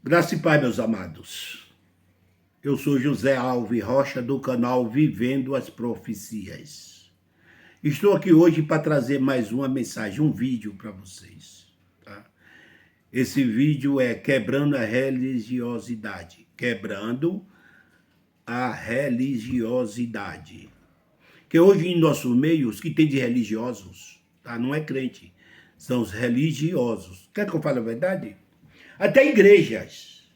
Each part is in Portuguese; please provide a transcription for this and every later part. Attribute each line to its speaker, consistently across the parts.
Speaker 1: Graça e paz, meus amados. Eu sou José Alves Rocha, do canal Vivendo as Profecias. Estou aqui hoje para trazer mais uma mensagem, um vídeo para vocês. Tá? Esse vídeo é Quebrando a Religiosidade. Quebrando a religiosidade. Que hoje em nossos meios, que tem de religiosos, tá? Não é crente, são os religiosos. Quer que eu fale a verdade? Até igrejas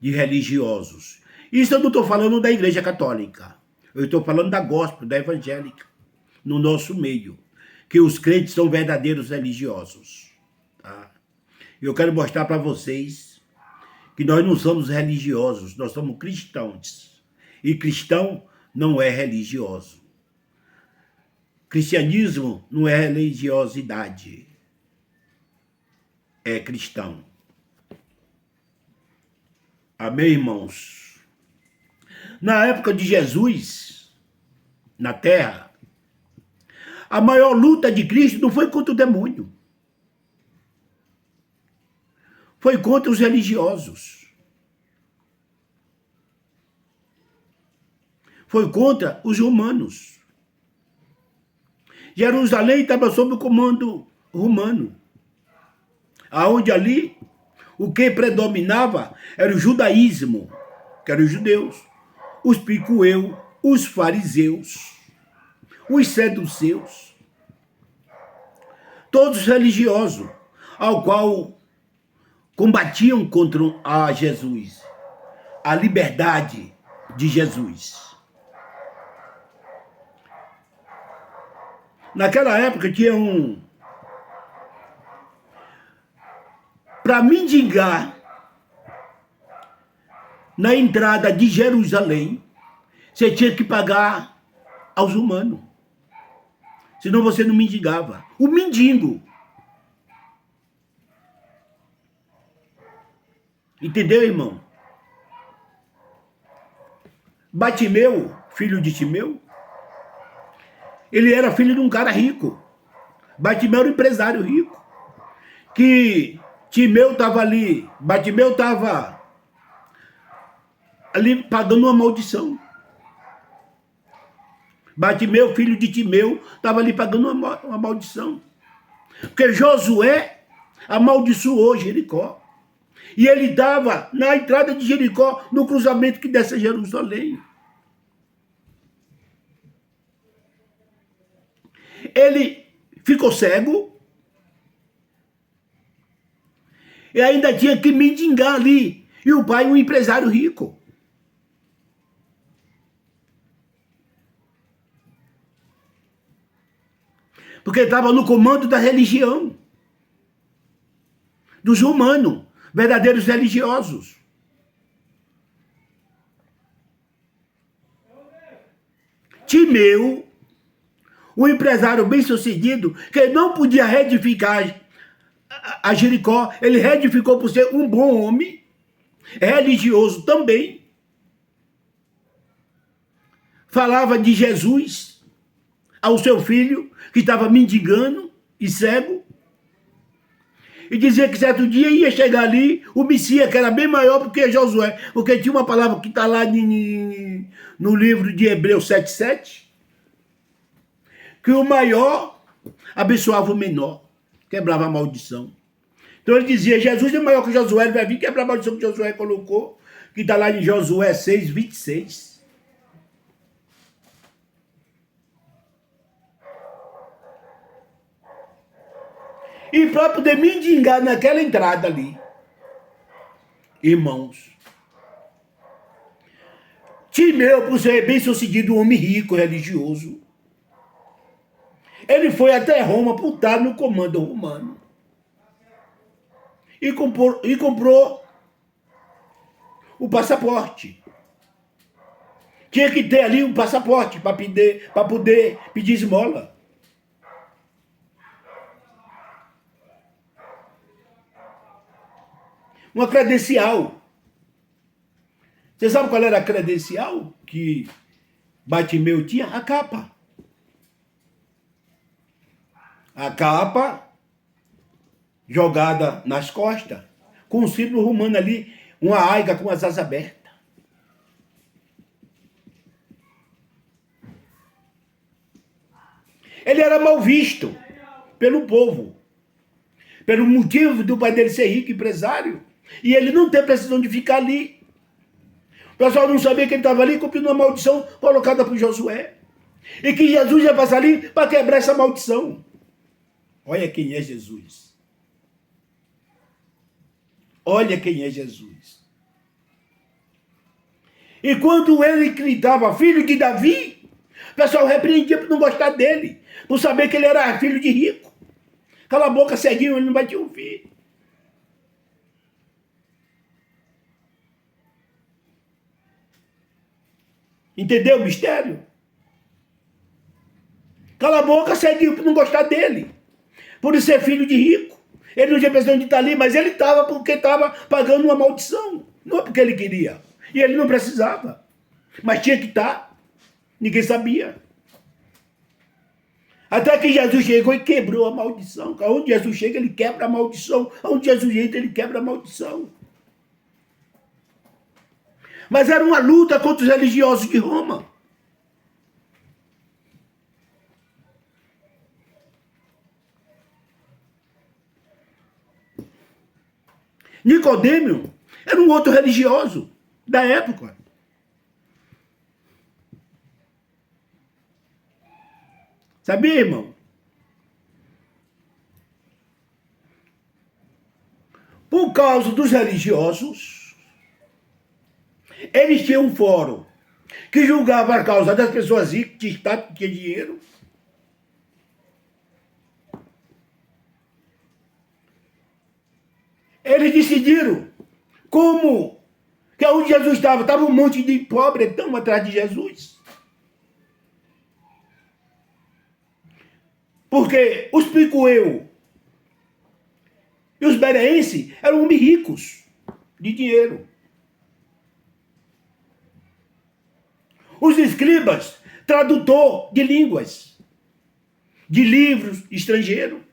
Speaker 1: de religiosos. Isso eu não estou falando da igreja católica. Eu estou falando da gospel, da evangélica, no nosso meio. Que os crentes são verdadeiros religiosos. Tá? Eu quero mostrar para vocês que nós não somos religiosos, nós somos cristãos. E cristão não é religioso. Cristianismo não é religiosidade. É cristão. Amém, irmãos? Na época de Jesus, na terra, a maior luta de Cristo não foi contra o demônio. Foi contra os religiosos. Foi contra os romanos. Jerusalém estava sob o comando romano. Aonde ali o que predominava era o judaísmo, que eram os judeus, os picueus, os fariseus, os seduceus, todos religiosos, ao qual combatiam contra a Jesus, a liberdade de Jesus. Naquela época tinha para mendigar na entrada de Jerusalém, você tinha que pagar aos humanos. Senão você não mendigava. O mendigo. Entendeu, irmão? Batimeu, filho de Timeu, ele era filho de um cara rico. Batimeu era um empresário rico. Que Timeu estava ali, Batimeu estava ali pagando uma maldição. Batimeu, filho de Timeu, estava ali pagando uma maldição. Porque Josué amaldiçoou Jericó. E ele estava na entrada de Jericó, no cruzamento que desce a Jerusalém. Ele ficou cego. E ainda tinha que mendigar ali. E o pai, um empresário rico. Porque estava no comando da religião. Dos romanos, verdadeiros religiosos. Timeu, um empresário bem-sucedido, que não podia reedificar a Jericó, ele reedificou por ser um bom homem, religioso também. Falava de Jesus ao seu filho, que estava mendigando e cego. E dizia que certo dia ia chegar ali o Messias, que era bem maior do que Josué. Porque tinha uma palavra que está lá no livro de Hebreus 7:7, que o maior abençoava o menor, quebrava a maldição. Então ele dizia, Jesus é maior que Josué, ele vai vir quebrar a maldição que Josué colocou, que está lá em Josué 6:26. E para poder mendigar naquela entrada ali, irmãos, Timeu, por ser bem-sucedido, um homem rico, religioso, ele foi até Roma por estar no comando romano. E comprou o passaporte. Tinha que ter ali um passaporte para poder pedir esmola. Uma credencial. Você sabe qual era a credencial que Batimeu tinha? A capa. A capa jogada nas costas. com um símbolo romano ali, uma aiga com as asas abertas. Ele era mal visto pelo povo, pelo motivo do pai dele ser rico, empresário, e ele não ter precisão de ficar ali. O pessoal não sabia que ele estava ali cumprindo uma maldição colocada por Josué. E que Jesus ia passar ali para quebrar essa maldição. Olha quem é Jesus. Olha quem é Jesus. E quando ele gritava, filho de Davi, o pessoal repreendia por não gostar dele, por saber que ele era filho de rico. Cala a boca, ceguinho, ele não vai te ouvir. Entendeu o mistério? Cala a boca, ceguinho, por não gostar dele. Por ser filho de rico. Ele não tinha precisão de estar ali, mas ele estava porque estava pagando uma maldição. Não é porque ele queria. E ele não precisava. Mas tinha que estar. Ninguém sabia. Até que Jesus chegou e quebrou a maldição. Onde Jesus chega, ele quebra a maldição. Onde Jesus entra, ele quebra a maldição. Mas era uma luta contra os religiosos de Roma. Nicodêmio era um outro religioso da época. Sabia, irmão? Por causa dos religiosos, eles tinham um fórum que julgava a causa das pessoas ricas, que tinham dinheiro. Eles decidiram como que onde Jesus estava um monte de pobre então atrás de Jesus. Porque os picueu e os bereenses eram homens ricos de dinheiro. Os escribas, tradutor de línguas, de livros estrangeiros.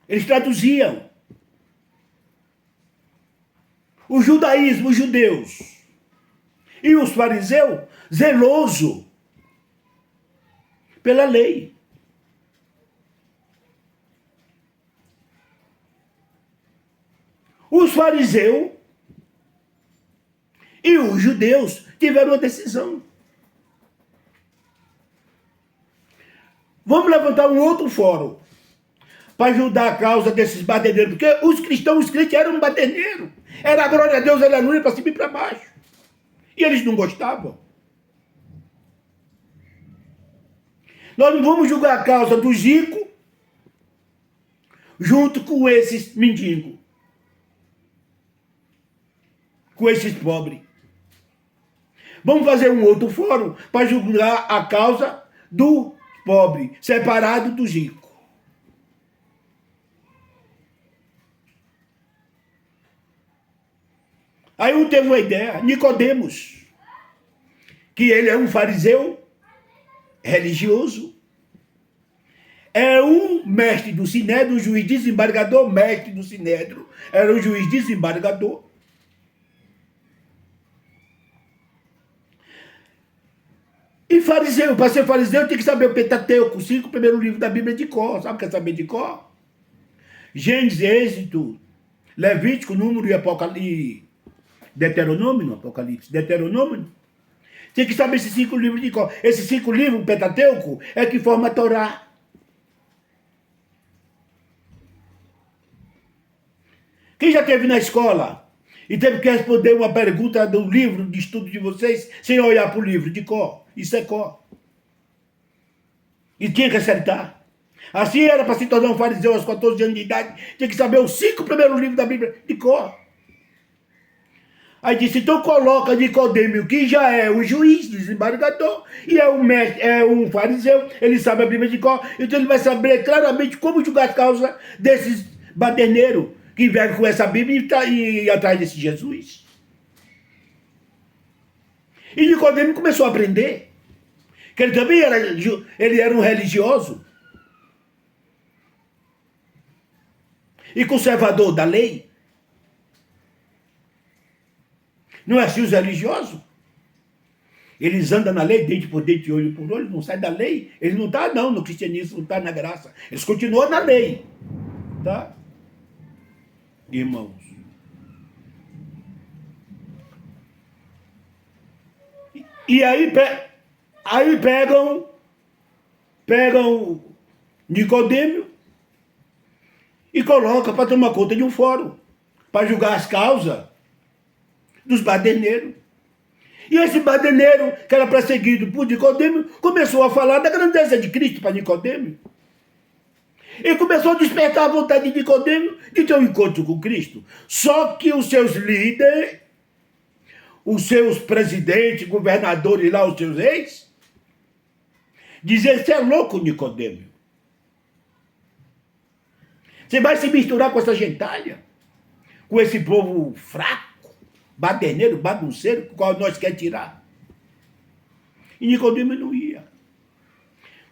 Speaker 1: Eles traduziam. O judaísmo, os judeus e os fariseus, zeloso pela lei. Os fariseus e os judeus tiveram uma decisão. Vamos levantar um outro fórum para ajudar a causa desses baderneiros, porque os cristãos eram baderneiros. Era a glória a Deus, aleluia, para cima e para baixo. E eles não gostavam. Nós não vamos julgar a causa dos ricos junto com esses mendigos, com esses pobres. Vamos fazer um outro fórum para julgar a causa do pobre, separado dos ricos. Aí um teve uma ideia, Nicodemos, que ele é um fariseu religioso, é um mestre do Sinédrio, um juiz desembargador, mestre do Sinédrio, era um juiz desembargador. E fariseu, para ser fariseu, tem que saber o Pentateuco, 5 primeiros livros da Bíblia de cor. Sabe o que é saber de cor? Gênesis, Êxodo, Levítico, Número e Apocalipse. Deuteronômio, no Apocalipse, Deuteronômio. Tem que saber esses 5 livros de cor. Esses 5 livros, o Pentateuco, é que forma a Torá. Quem já esteve na escola e teve que responder uma pergunta do livro de estudo de vocês sem olhar para o livro de cor? Isso é cor. E tinha que acertar. Assim era para se tornar um fariseu aos 14 anos de idade, tinha que saber os 5 primeiros livros da Bíblia de cor. Aí disse, então coloca Nicodêmio, que já é um juiz, desembargador, e é um mestre, é um fariseu, ele sabe a Bíblia de cor, então ele vai saber claramente como julgar a causa desses baderneiros que vieram com essa Bíblia e atrás desse Jesus. E Nicodêmio começou a aprender, que ele também era um religioso. e conservador da lei. Não é assim os religiosos? Eles andam na lei, dente por dente, olho por olho, não sai da lei. Eles não estão, não, no cristianismo, não estão na graça. Eles continuam na lei. Tá? Irmãos. E aí pegam Nicodêmio e colocam para tomar conta de um fórum, para julgar as causas dos baderneiros. E esse baderneiro, que era perseguido por Nicodêmio, começou a falar da grandeza de Cristo para Nicodêmio. E começou a despertar a vontade de Nicodêmio de ter um encontro com Cristo. Só que os seus líderes, os seus presidentes, governadores lá, os seus reis, diziam: você é louco, Nicodêmio. Você vai se misturar com essa gentalha, com esse povo fraco, baderneiro, bagunceiro, com o qual nós quer tirar. E Nicodêmio não ia.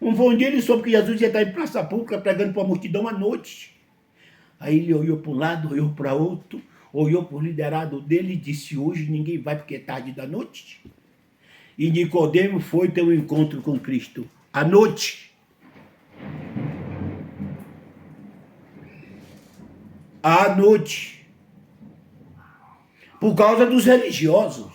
Speaker 1: Um dia ele soube que Jesus ia estar em praça pública pregando para a multidão à noite. Aí ele olhou para um lado, olhou para outro, olhou para o liderado dele e disse: hoje ninguém vai porque é tarde da noite. E Nicodêmio foi ter um encontro com Cristo à noite. À noite. Por causa dos religiosos.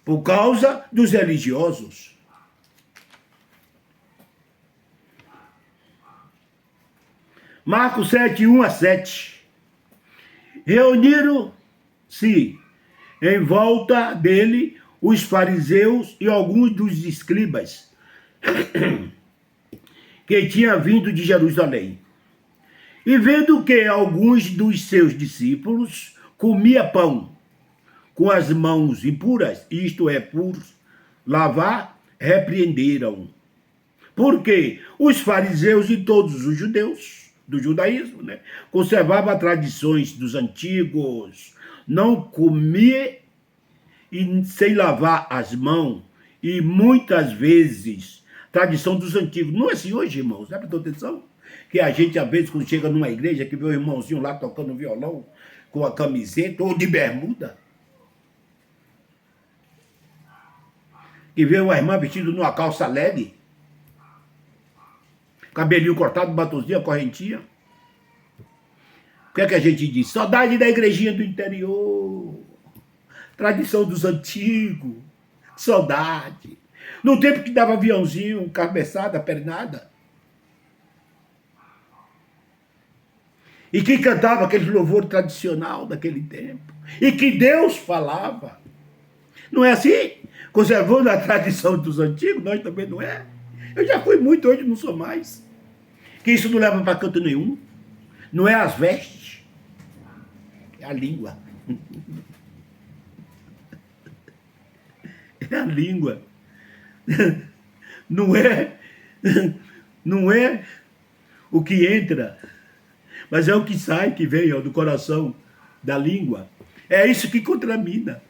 Speaker 1: Por causa dos religiosos. Marcos 7, 1-7. Reuniram-se em volta dele os fariseus e alguns dos escribas que tinham vindo de Jerusalém. E vendo que alguns dos seus discípulos comiam pão com as mãos impuras, isto é, por lavar, repreenderam. Porque os fariseus e todos os judeus do judaísmo, né, conservavam as tradições dos antigos, não comia e sem lavar as mãos, e muitas vezes, tradição dos antigos. Não é assim hoje, irmãos, presta atenção? Que a gente, às vezes, quando chega numa igreja, que vê o irmãozinho lá tocando violão, com a camiseta, ou de bermuda, que vê uma irmã vestida numa calça LED, cabelinho cortado, batonzinho, correntinha. O que é que a gente diz? Saudade da igrejinha do interior, tradição dos antigos, saudade. No tempo que dava aviãozinho, cabeçada, pernada. E que cantava aquele louvor tradicional daquele tempo. E que Deus falava. Não é assim? Conservando a tradição dos antigos, nós também não é. Eu já fui muito, hoje não sou mais. Que isso não leva para canto nenhum. Não é as vestes. É a língua. É a língua. Não é o que entra, mas é o que sai, que vem do coração, da língua. É isso que contamina.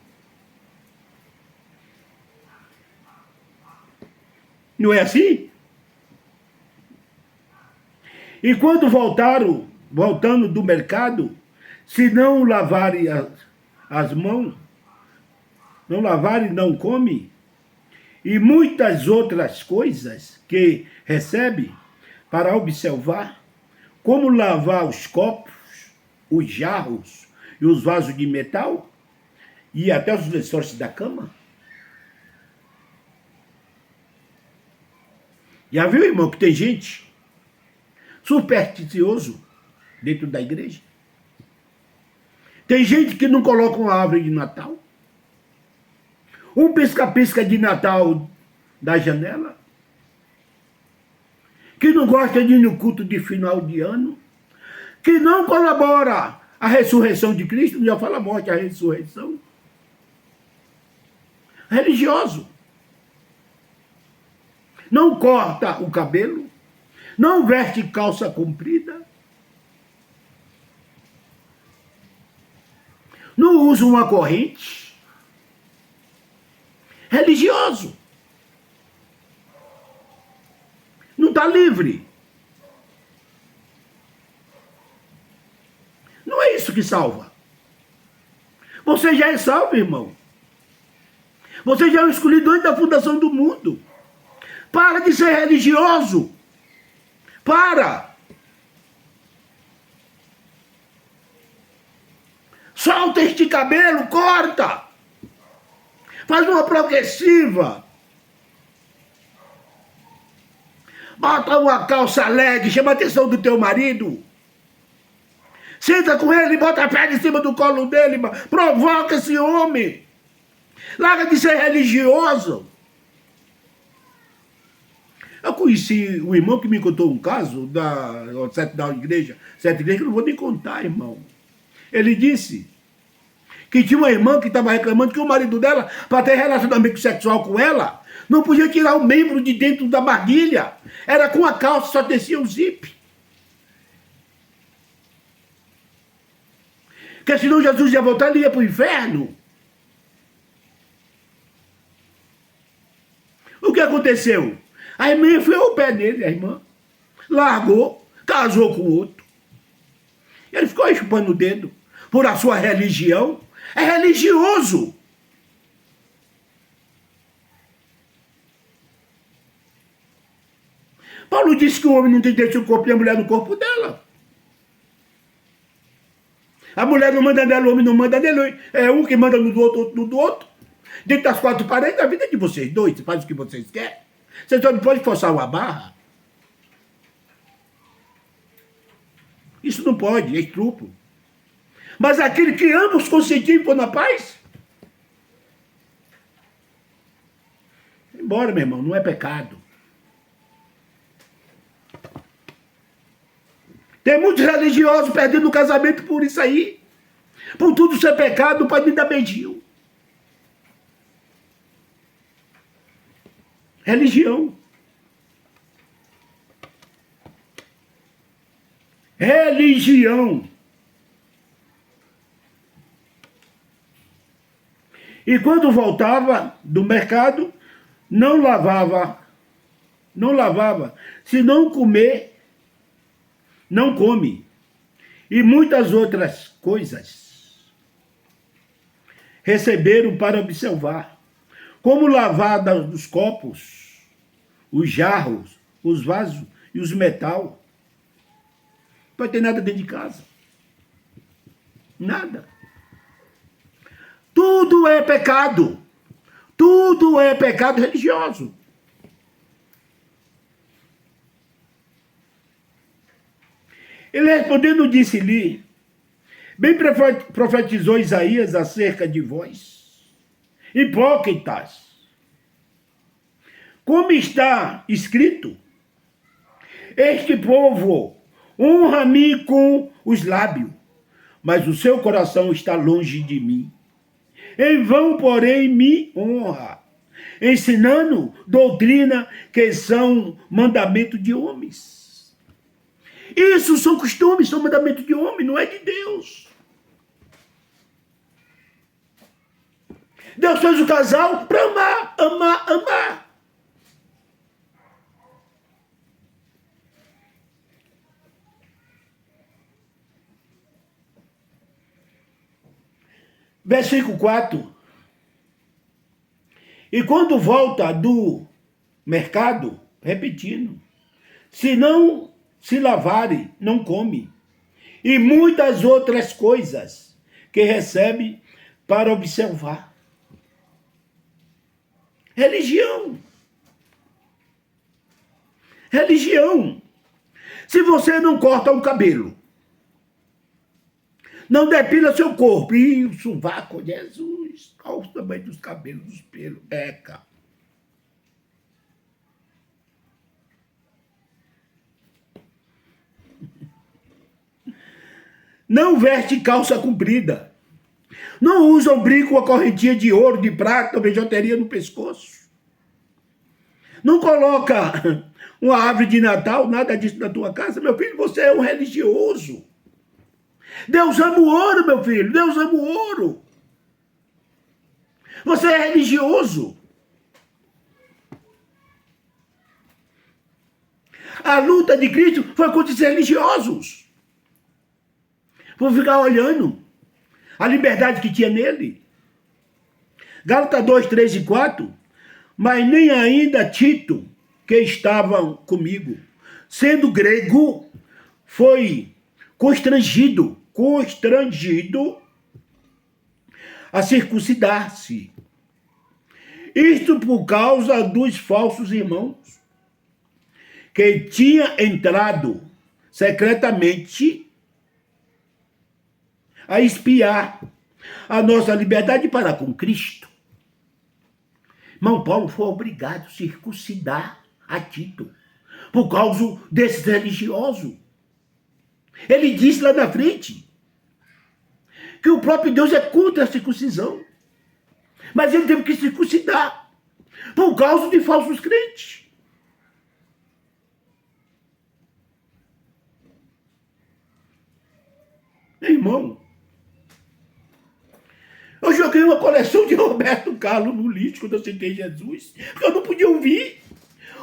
Speaker 1: Não é assim? E quando voltando do mercado, se não lavarem as mãos, não lavarem, não come, e muitas outras coisas que recebe para observar, como lavar os copos, os jarros e os vasos de metal, e até os lençóis da cama. Já viu, irmão, que tem gente supersticioso dentro da igreja? Tem gente que não coloca uma árvore de Natal. Um pisca-pisca de Natal da janela. Que não gosta de ir no culto de final de ano. Que não colabora a ressurreição de Cristo. Não já fala a morte, a ressurreição. Religioso. Não corta o cabelo. Não veste calça comprida. Não usa uma corrente. Religioso. está livre. Não é isso que salva. Você já é salvo, irmão. Você já é o escolhido antes da fundação do mundo. Para de ser religioso. Para. Solta este cabelo, corta. Faz uma progressiva. Bota uma calça leg, chama a atenção do teu marido. Senta com ele, bota a perna em cima do colo dele, provoca esse homem. Larga de ser religioso. Eu conheci um irmão que me contou um caso da igreja, certa igreja, que eu não vou nem contar, irmão. Ele disse que tinha uma irmã que estava reclamando que o marido dela, para ter relacionamento sexual com ela, não podia tirar o membro de dentro da barrilha. Era com a calça, só descia o zip. Porque senão Jesus ia voltar e ia para o inferno. O que aconteceu? A irmã enfiou o pé nele, a irmã. Largou, casou com outro. Ele ficou aí chupando o dedo por a sua religião. É religioso. Paulo disse que o homem não tem direito no corpo e a mulher no corpo dela. A mulher não manda nela, o homem não manda nele. É um que manda no do outro, outro no do outro. Dentro das quatro paredes, a vida é de vocês dois. Faz o que vocês querem. Vocês só não podem forçar uma barra. Isso não pode, é estupro. Mas aquele que ambos consentiam e pôr na paz. Embora, meu irmão, não é pecado. Tem muitos religiosos perdendo o casamento por isso aí. Por tudo ser pecado, não pode me dar beijinho. Religião. Religião. E quando voltava do mercado, não lavava. Se não comer, não come. E muitas outras coisas receberam para observar. Como lavar os copos, os jarros, os vasos e os metal. Não pode ter nada dentro de casa. Nada. Tudo é pecado. Tudo é pecado religioso. Ele respondendo disse-lhe, bem profetizou Isaías acerca de vós, hipócritas, como está escrito, este povo honra-me com os lábios, mas o seu coração está longe de mim. Em vão, porém, me honra, ensinando doutrina que são mandamento de homens. Isso são costumes, são mandamento de homem, não é de Deus. Deus fez o casal para amar, amar, amar. Versículo 4. E quando volta do mercado, repetindo, se não se lavarem, não come. E muitas outras coisas que recebe para observar. Religião. Religião. Se você não corta o cabelo, não depila seu corpo. E o sovaco, Jesus, olha o tamanho dos cabelos, dos pelos. Eca. Não veste calça comprida. Não usa um brinco, uma correntinha de ouro, de prata, bijuteria no pescoço. Não coloca uma árvore de Natal, nada disso na tua casa. Meu filho, você é um religioso. Deus ama o ouro, meu filho. Deus ama o ouro. Você é religioso. A luta de Cristo foi contra os religiosos. Vou ficar olhando a liberdade que tinha nele. Gálatas 2, 3 e 4. Mas nem ainda Tito, que estavam comigo, sendo grego, foi constrangido a circuncidar-se. Isto por causa dos falsos irmãos, que tinha entrado secretamente a espiar a nossa liberdade para com Cristo. Irmão Paulo foi obrigado a circuncidar a Tito por causa desses religiosos. Ele disse lá na frente que o próprio Deus é contra a circuncisão. Mas ele teve que circuncidar por causa de falsos crentes. Irmão, eu joguei uma coleção de Roberto Carlos no lixo quando eu aceitei Jesus, porque eu não podia ouvir.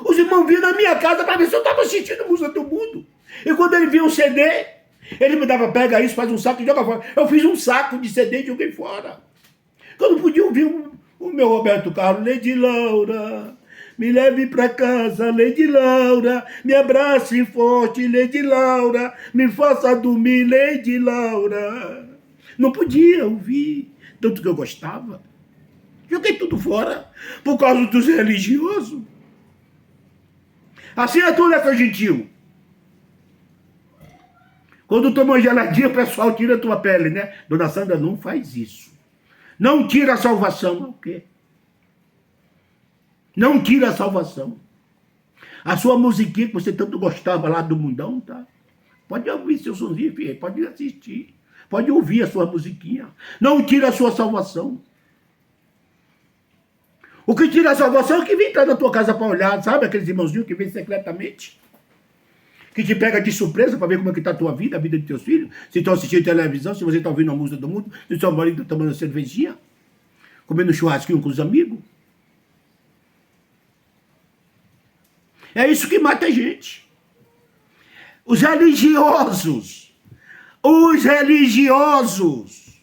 Speaker 1: Os irmãos vinham na minha casa para ver se eu estava assistindo música do mundo. E quando ele via um CD, ele me dava, pega isso, faz um saco e joga fora. Eu fiz um saco de CD e joguei fora. Eu não podia ouvir o meu Roberto Carlos. Lady Laura, me leve para casa, Lady Laura, me abrace forte, Lady Laura, me faça dormir, Lady Laura. Não podia ouvir, tanto que eu gostava. Joguei tudo fora, por causa dos religiosos. Assim é tudo essa gentil. Quando toma uma geladinha, o pessoal tira a tua pele, né? Dona Sandra, não faz isso. Não tira a salvação. O quê? Não tira a salvação. A sua musiquinha que você tanto gostava lá do mundão, tá? Pode ouvir seu sonzinho, filho. Pode assistir. Pode ouvir a sua musiquinha. Não tira a sua salvação. O que tira a salvação é o que vem entrar na tua casa para olhar, sabe? Aqueles irmãozinhos que vêm secretamente. Que te pega de surpresa para ver como é que está a tua vida, a vida de teus filhos. Se estão assistindo televisão, se você está ouvindo a música do mundo, se seu marido está tomando cervejinha, comendo churrasquinho com os amigos. É isso que mata a gente. Os religiosos. Os religiosos.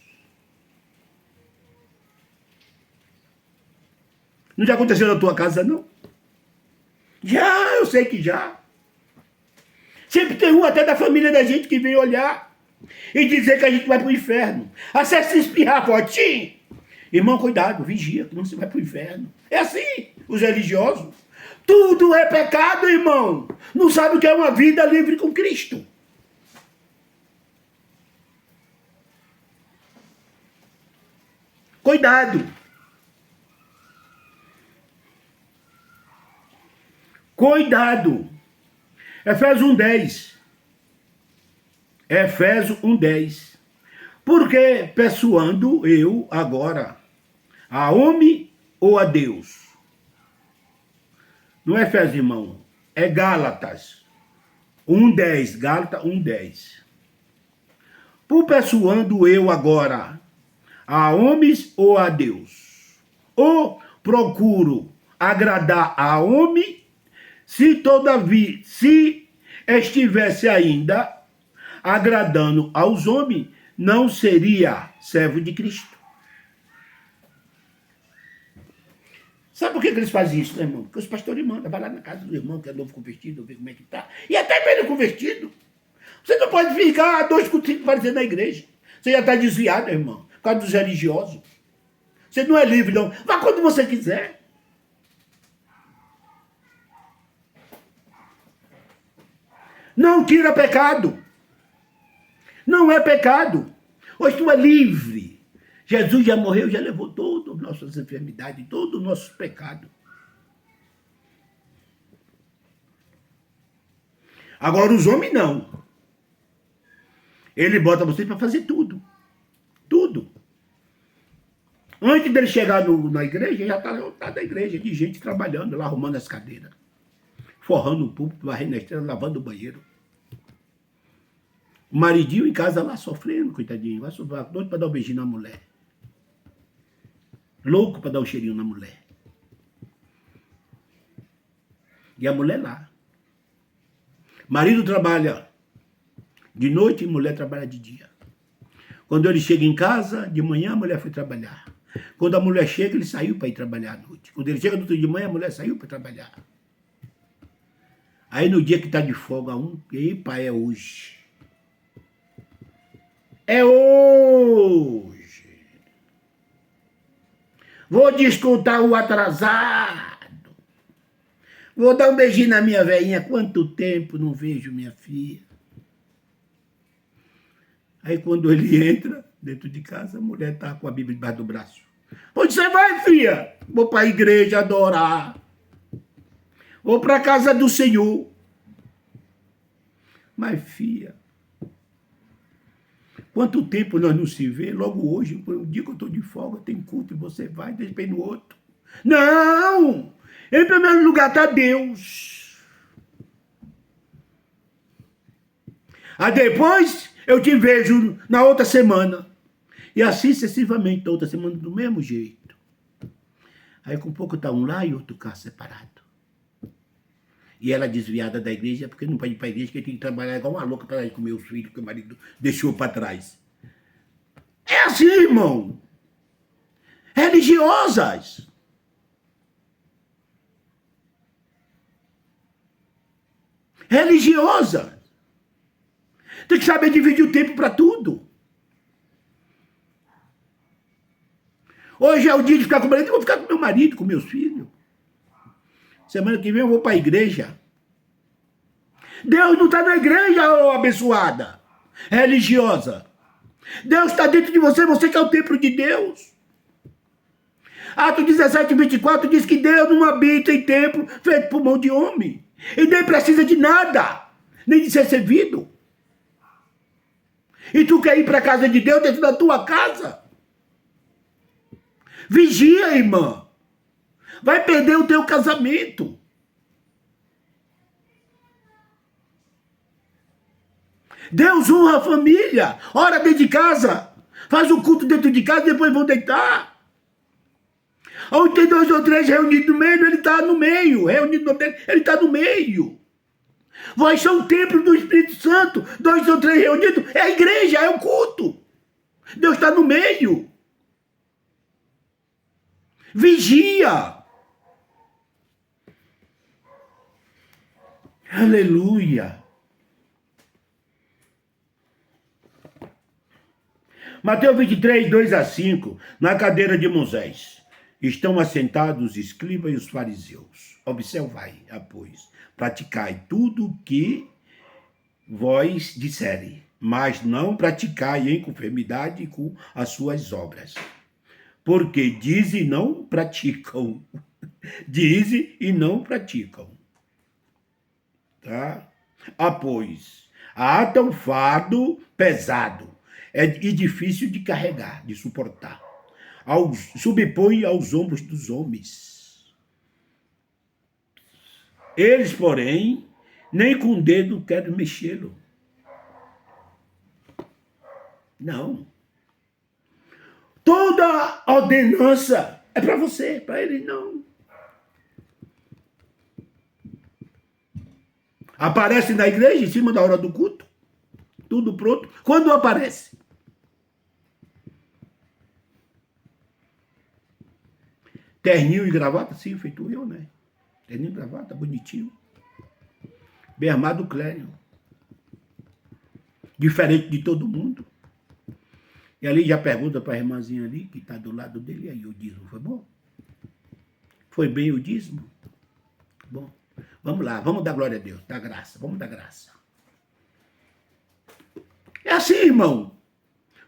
Speaker 1: Não já aconteceu na tua casa, não? Já, eu sei que já. Sempre tem um até da família da gente que vem olhar e dizer que a gente vai para o inferno. Até se espirrar, fortinho. Irmão, cuidado, vigia, que não se vai para o inferno. É assim, os religiosos. Tudo é pecado, irmão. Não sabe o que é uma vida livre com Cristo. Cuidado. Cuidado. Efésios 1:10. Efésios 1:10. Porque persuando eu agora a homem ou a Deus? Não é Efésios, irmão. É Gálatas 1:10. Gálatas 1:10. Por persuando eu agora a homens ou a Deus? Ou procuro agradar a homem? Se todavia, se estivesse ainda agradando aos homens, não seria servo de Cristo. Sabe por que eles fazem isso, né, irmão? Porque os pastores mandam, vai lá na casa do irmão que é novo convertido, ver como é que tá. E até velho convertido. Você não pode ficar 2 cultos parecendo na igreja. Você já está desviado, irmão, por causa dos religiosos. Você não é livre, não. Vá quando você quiser. Não tira pecado. Não é pecado. Hoje tu é livre. Jesus já morreu, já levou todas as nossas enfermidades, todos os nossos pecados. Agora os homens não. Ele bota você para fazer tudo. Tudo. Antes dele chegar na igreja, já está lotado a igreja de gente trabalhando lá, arrumando as cadeiras. Forrando o púlpito, varrendo a estrela, lavando o banheiro. O maridinho em casa lá sofrendo, coitadinho. Vai sofrer, doido para dar um beijinho na mulher. Louco para dar um cheirinho na mulher. E a mulher lá. Marido trabalha de noite e mulher trabalha de dia. Quando ele chega em casa, de manhã a mulher foi trabalhar. Quando a mulher chega, ele saiu para ir trabalhar à noite. Quando ele chega no outro de manhã, a mulher saiu para trabalhar. Aí no dia que está de folga e aí pai, é hoje. É hoje. Vou descontar o atrasado. Vou dar um beijinho na minha velhinha. Quanto tempo não vejo minha filha? Aí quando ele entra dentro de casa, a mulher está com a Bíblia debaixo do braço. Onde você vai, filha? Vou para a igreja adorar. Vou para a casa do Senhor. Mas, filha, quanto tempo nós não se vê? Logo hoje, o dia que eu estou de folga, tem culto e você vai, deixa para ir no outro. Não! Em primeiro lugar está Deus. Aí depois eu te vejo na outra semana. E assim sucessivamente, na outra semana, do mesmo jeito. Aí com pouco está um lá e outro cá separado. E ela desviada da igreja, porque não pode ir para a igreja, porque tem que trabalhar igual uma louca para ir com meus filhos, que o marido deixou para trás. É assim, irmão. Religiosas. Religiosa. Tem que saber dividir o tempo para tudo. Hoje é o dia de ficar com o marido, eu vou ficar com meu marido, com meus filhos. Semana que vem eu vou para a igreja. Deus não está na igreja, ô abençoada, religiosa. Deus está dentro de você, você que é o templo de Deus. Atos 17, 24 diz que Deus não habita em templo feito por mão de homem. E nem precisa de nada, nem de ser servido. E tu quer ir para a casa de Deus dentro da tua casa? Vigia, irmã. Vai perder o teu casamento. Deus honra a família. Ora dentro de casa. Faz o culto dentro de casa e depois vão deitar. Onde tem 2 ou 3 reunidos no meio, ele está no meio. Reunido no meio, ele está no meio. Vós são o templo do Espírito Santo. 2 ou 3 reunidos, é a igreja, é o culto. Deus está no meio. Vigia. Aleluia. Mateus 23, 2 a 5, na cadeira de Moisés, estão assentados os escribas e os fariseus. Observai, pois, praticai tudo o que vós disserem, mas não praticai em conformidade com as suas obras. Porque dizem e não praticam. Dizem e não praticam. Tá? Pois, ata um fardo pesado e difícil de carregar, de suportar. Subpõe aos ombros dos homens. Eles, porém, nem com o dedo querem mexê-lo. Não. Toda ordenança é para você, para eles não. Aparece na igreja em cima da hora do culto. Tudo pronto. Quando aparece? Terninho e gravata, sim, feito eu, né? Terninho e gravata, bonitinho. Bem armado, clérigio. Diferente de todo mundo. E ali já pergunta para a irmãzinha ali, que está do lado dele, aí o dízimo foi bom? Foi bem o dízimo? Bom, vamos lá, vamos dar glória a Deus, dar graça, vamos dar graça. É assim, irmão.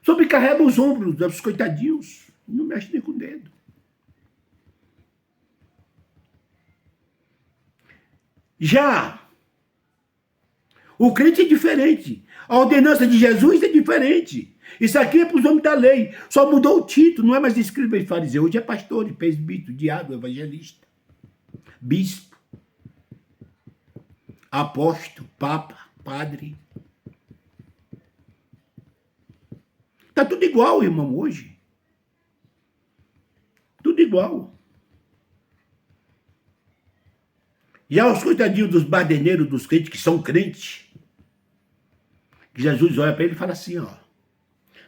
Speaker 1: Sobrecarrega os ombros dos coitadinhos, não mexe nem com o dedo. Já o crente é diferente. A ordenança de Jesus é diferente. Isso aqui é para os homens da lei. Só mudou o título, não é mais escriba e fariseu. Hoje é pastor, presbítero, diácono, evangelista, bispo, apóstolo, papa, padre. Está tudo igual, irmão, hoje. Tudo igual. Já os coitadinhos dos baderneiros, dos crentes, que são crentes, Jesus olha para ele e fala assim, ó,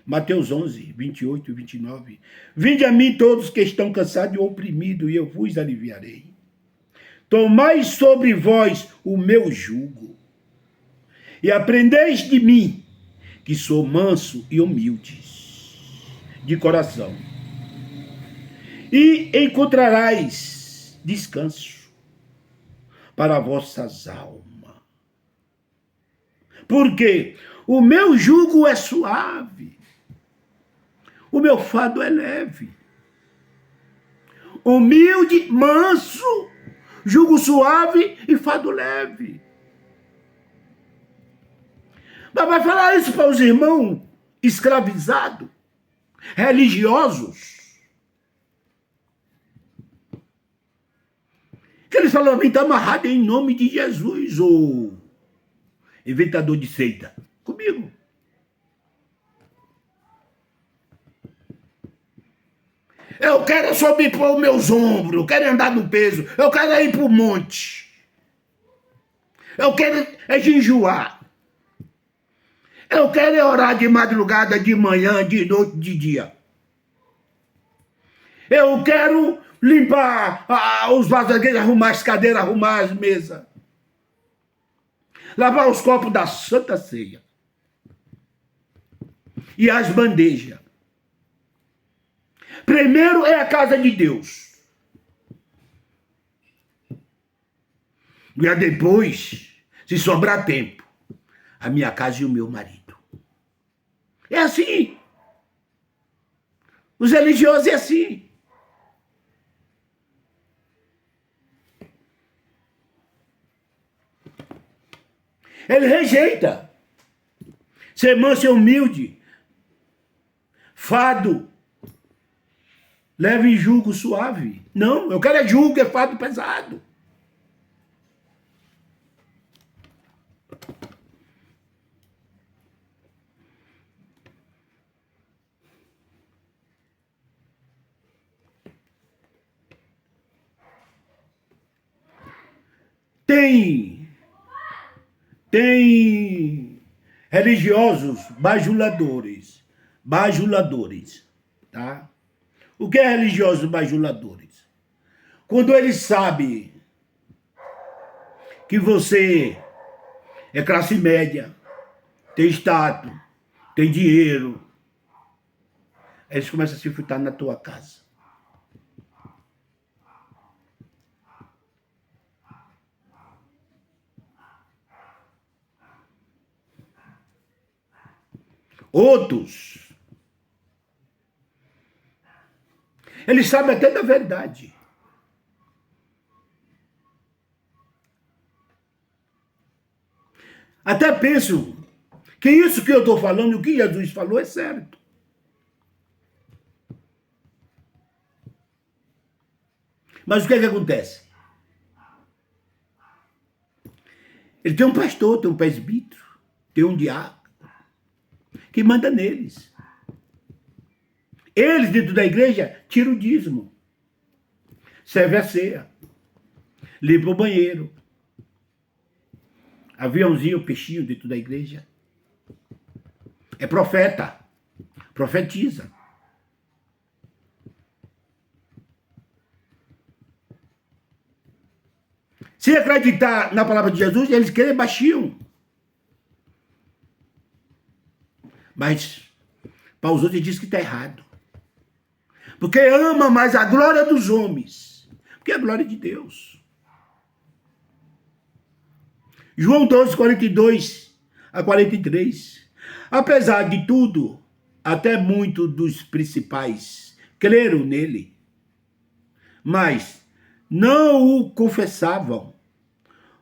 Speaker 1: Mateus 11, 28 e 29. Vinde a mim todos que estão cansados e oprimidos, e eu vos aliviarei. Tomai sobre vós o meu jugo, e aprendeis de mim, que sou manso e humilde de coração, e encontrarás descanso para vossas almas. Porque o meu jugo é suave, o meu fardo é leve. Humilde, manso, jugo suave e fardo leve. Mas vai falar isso para os irmãos escravizados, religiosos. Que eles falam, está amarrado em nome de Jesus, ô inventador de seita. Comigo. Eu quero subir para os meus ombros, eu quero andar no peso, eu quero ir para o monte. Eu quero jejuar. Eu quero orar de madrugada, de manhã, de noite, de dia. Eu quero limpar os vasos da igreja, arrumar as cadeiras, arrumar as mesas. Lavar os copos da Santa Ceia. E as bandejas. Primeiro é a casa de Deus. E depois, se sobrar tempo, a minha casa e o meu marido. É assim. Os religiosos é assim. Ele rejeita. Ser manso e humilde. Fado. Leve jugo suave. Não, eu quero jugo, é fado pesado. Tem religiosos bajuladores. Bajuladores, tá? O que é religiosos bajuladores? Quando eles sabem que você é classe média, tem status, tem dinheiro, eles começam a se infiltrar na tua casa. Outros, eles sabem até da verdade. Até pensam que isso que eu estou falando, o que Jesus falou é certo. Mas o que é que acontece? Ele tem um pastor, tem um presbítero, tem um diácono, que manda neles. Eles, dentro da igreja, tiram o dízimo. Serve a ceia. Limpa o banheiro. Aviãozinho, peixinho dentro da igreja. É profeta. Profetiza. Se acreditar na palavra de Jesus, eles querem baixinho. Mas para os outros diz que está errado. Porque ama mais a glória dos homens. Porque é a glória de Deus. João 12, 42 a 43. Apesar de tudo, até muitos dos principais creram nele. Mas não o confessavam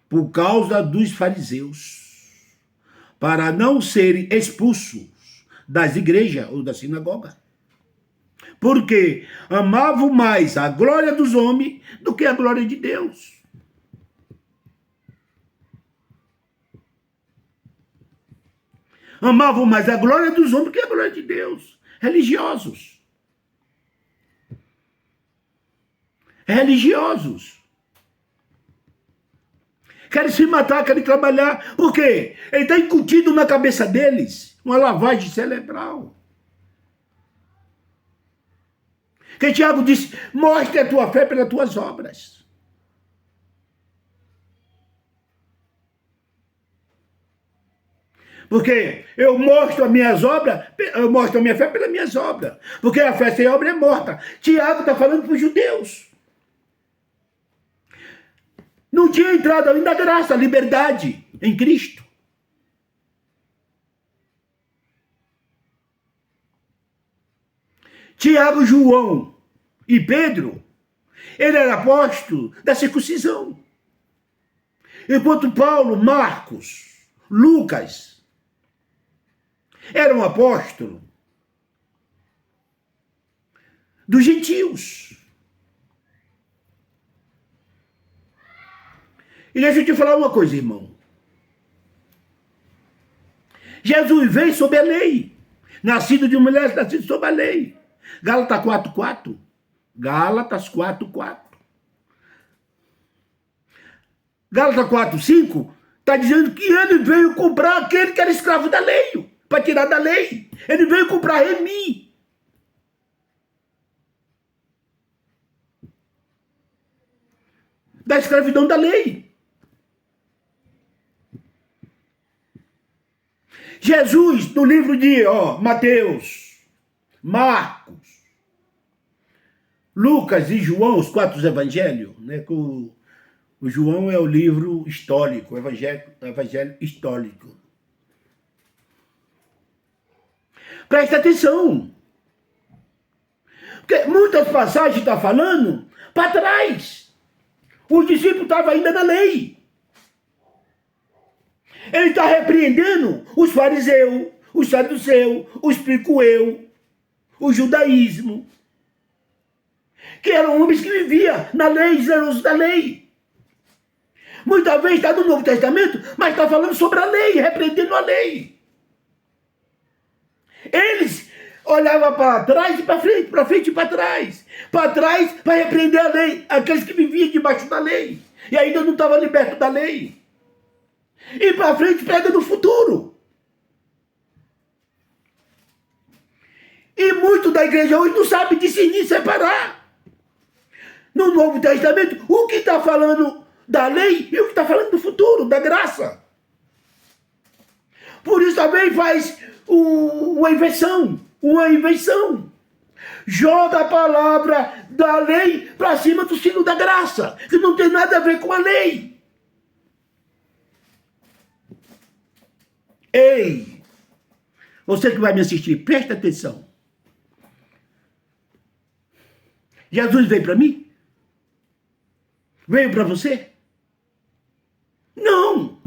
Speaker 1: por causa dos fariseus, para não serem expulsos das igrejas ou da sinagoga. Porque amavam mais a glória dos homens do que a glória de Deus. Amavam mais a glória dos homens do que a glória de Deus. Religiosos. Religiosos. Querem se matar, querem trabalhar. Por quê? Ele está incutido na cabeça deles uma lavagem cerebral. Que Tiago disse, mostre a tua fé pelas tuas obras. Porque eu mostro as minhas obras, eu mostro a minha fé pelas minhas obras. Porque a fé sem obra é morta. Tiago está falando para os judeus. Não tinha entrado ainda a graça, a liberdade em Cristo. Tiago, João e Pedro, ele era apóstolo da circuncisão. Enquanto Paulo, Marcos, Lucas eram apóstolos dos gentios. E deixa eu te falar uma coisa, irmão. Jesus veio sob a lei. Nascido de mulher, nascido sob a lei. Gálatas 4:4. Gálatas 4:4. Gálatas 4:5 está dizendo que ele veio comprar aquele que era escravo da lei, para tirar da lei. Ele veio comprar remir. Da escravidão da lei. Jesus, no livro de Mateus, Marcos, Lucas e João, os 4 evangelhos, né, que o João é o livro histórico, o evangelho histórico. Presta atenção. Porque muitas passagens estão falando para trás. Os discípulos estavam ainda na lei. Ele está repreendendo os fariseus, os saduceus, os picueus, o judaísmo, que eram homens que viviam na lei, zelosos da lei. Muitas vezes está no Novo Testamento, mas está falando sobre a lei, repreendendo a lei. Eles olhavam para trás e para frente e para trás. Para trás, para repreender a lei, aqueles que viviam debaixo da lei e ainda não estavam libertos da lei. E para frente pega no futuro. E muito da igreja hoje não sabe discernir e separar. No Novo Testamento, o que está falando da lei e o que está falando do futuro, da graça. Por isso também faz uma invenção. Joga a palavra da lei para cima do sino da graça, que não tem nada a ver com a lei. Ei, você que vai me assistir, presta atenção. Jesus veio para mim? Veio para você? Não.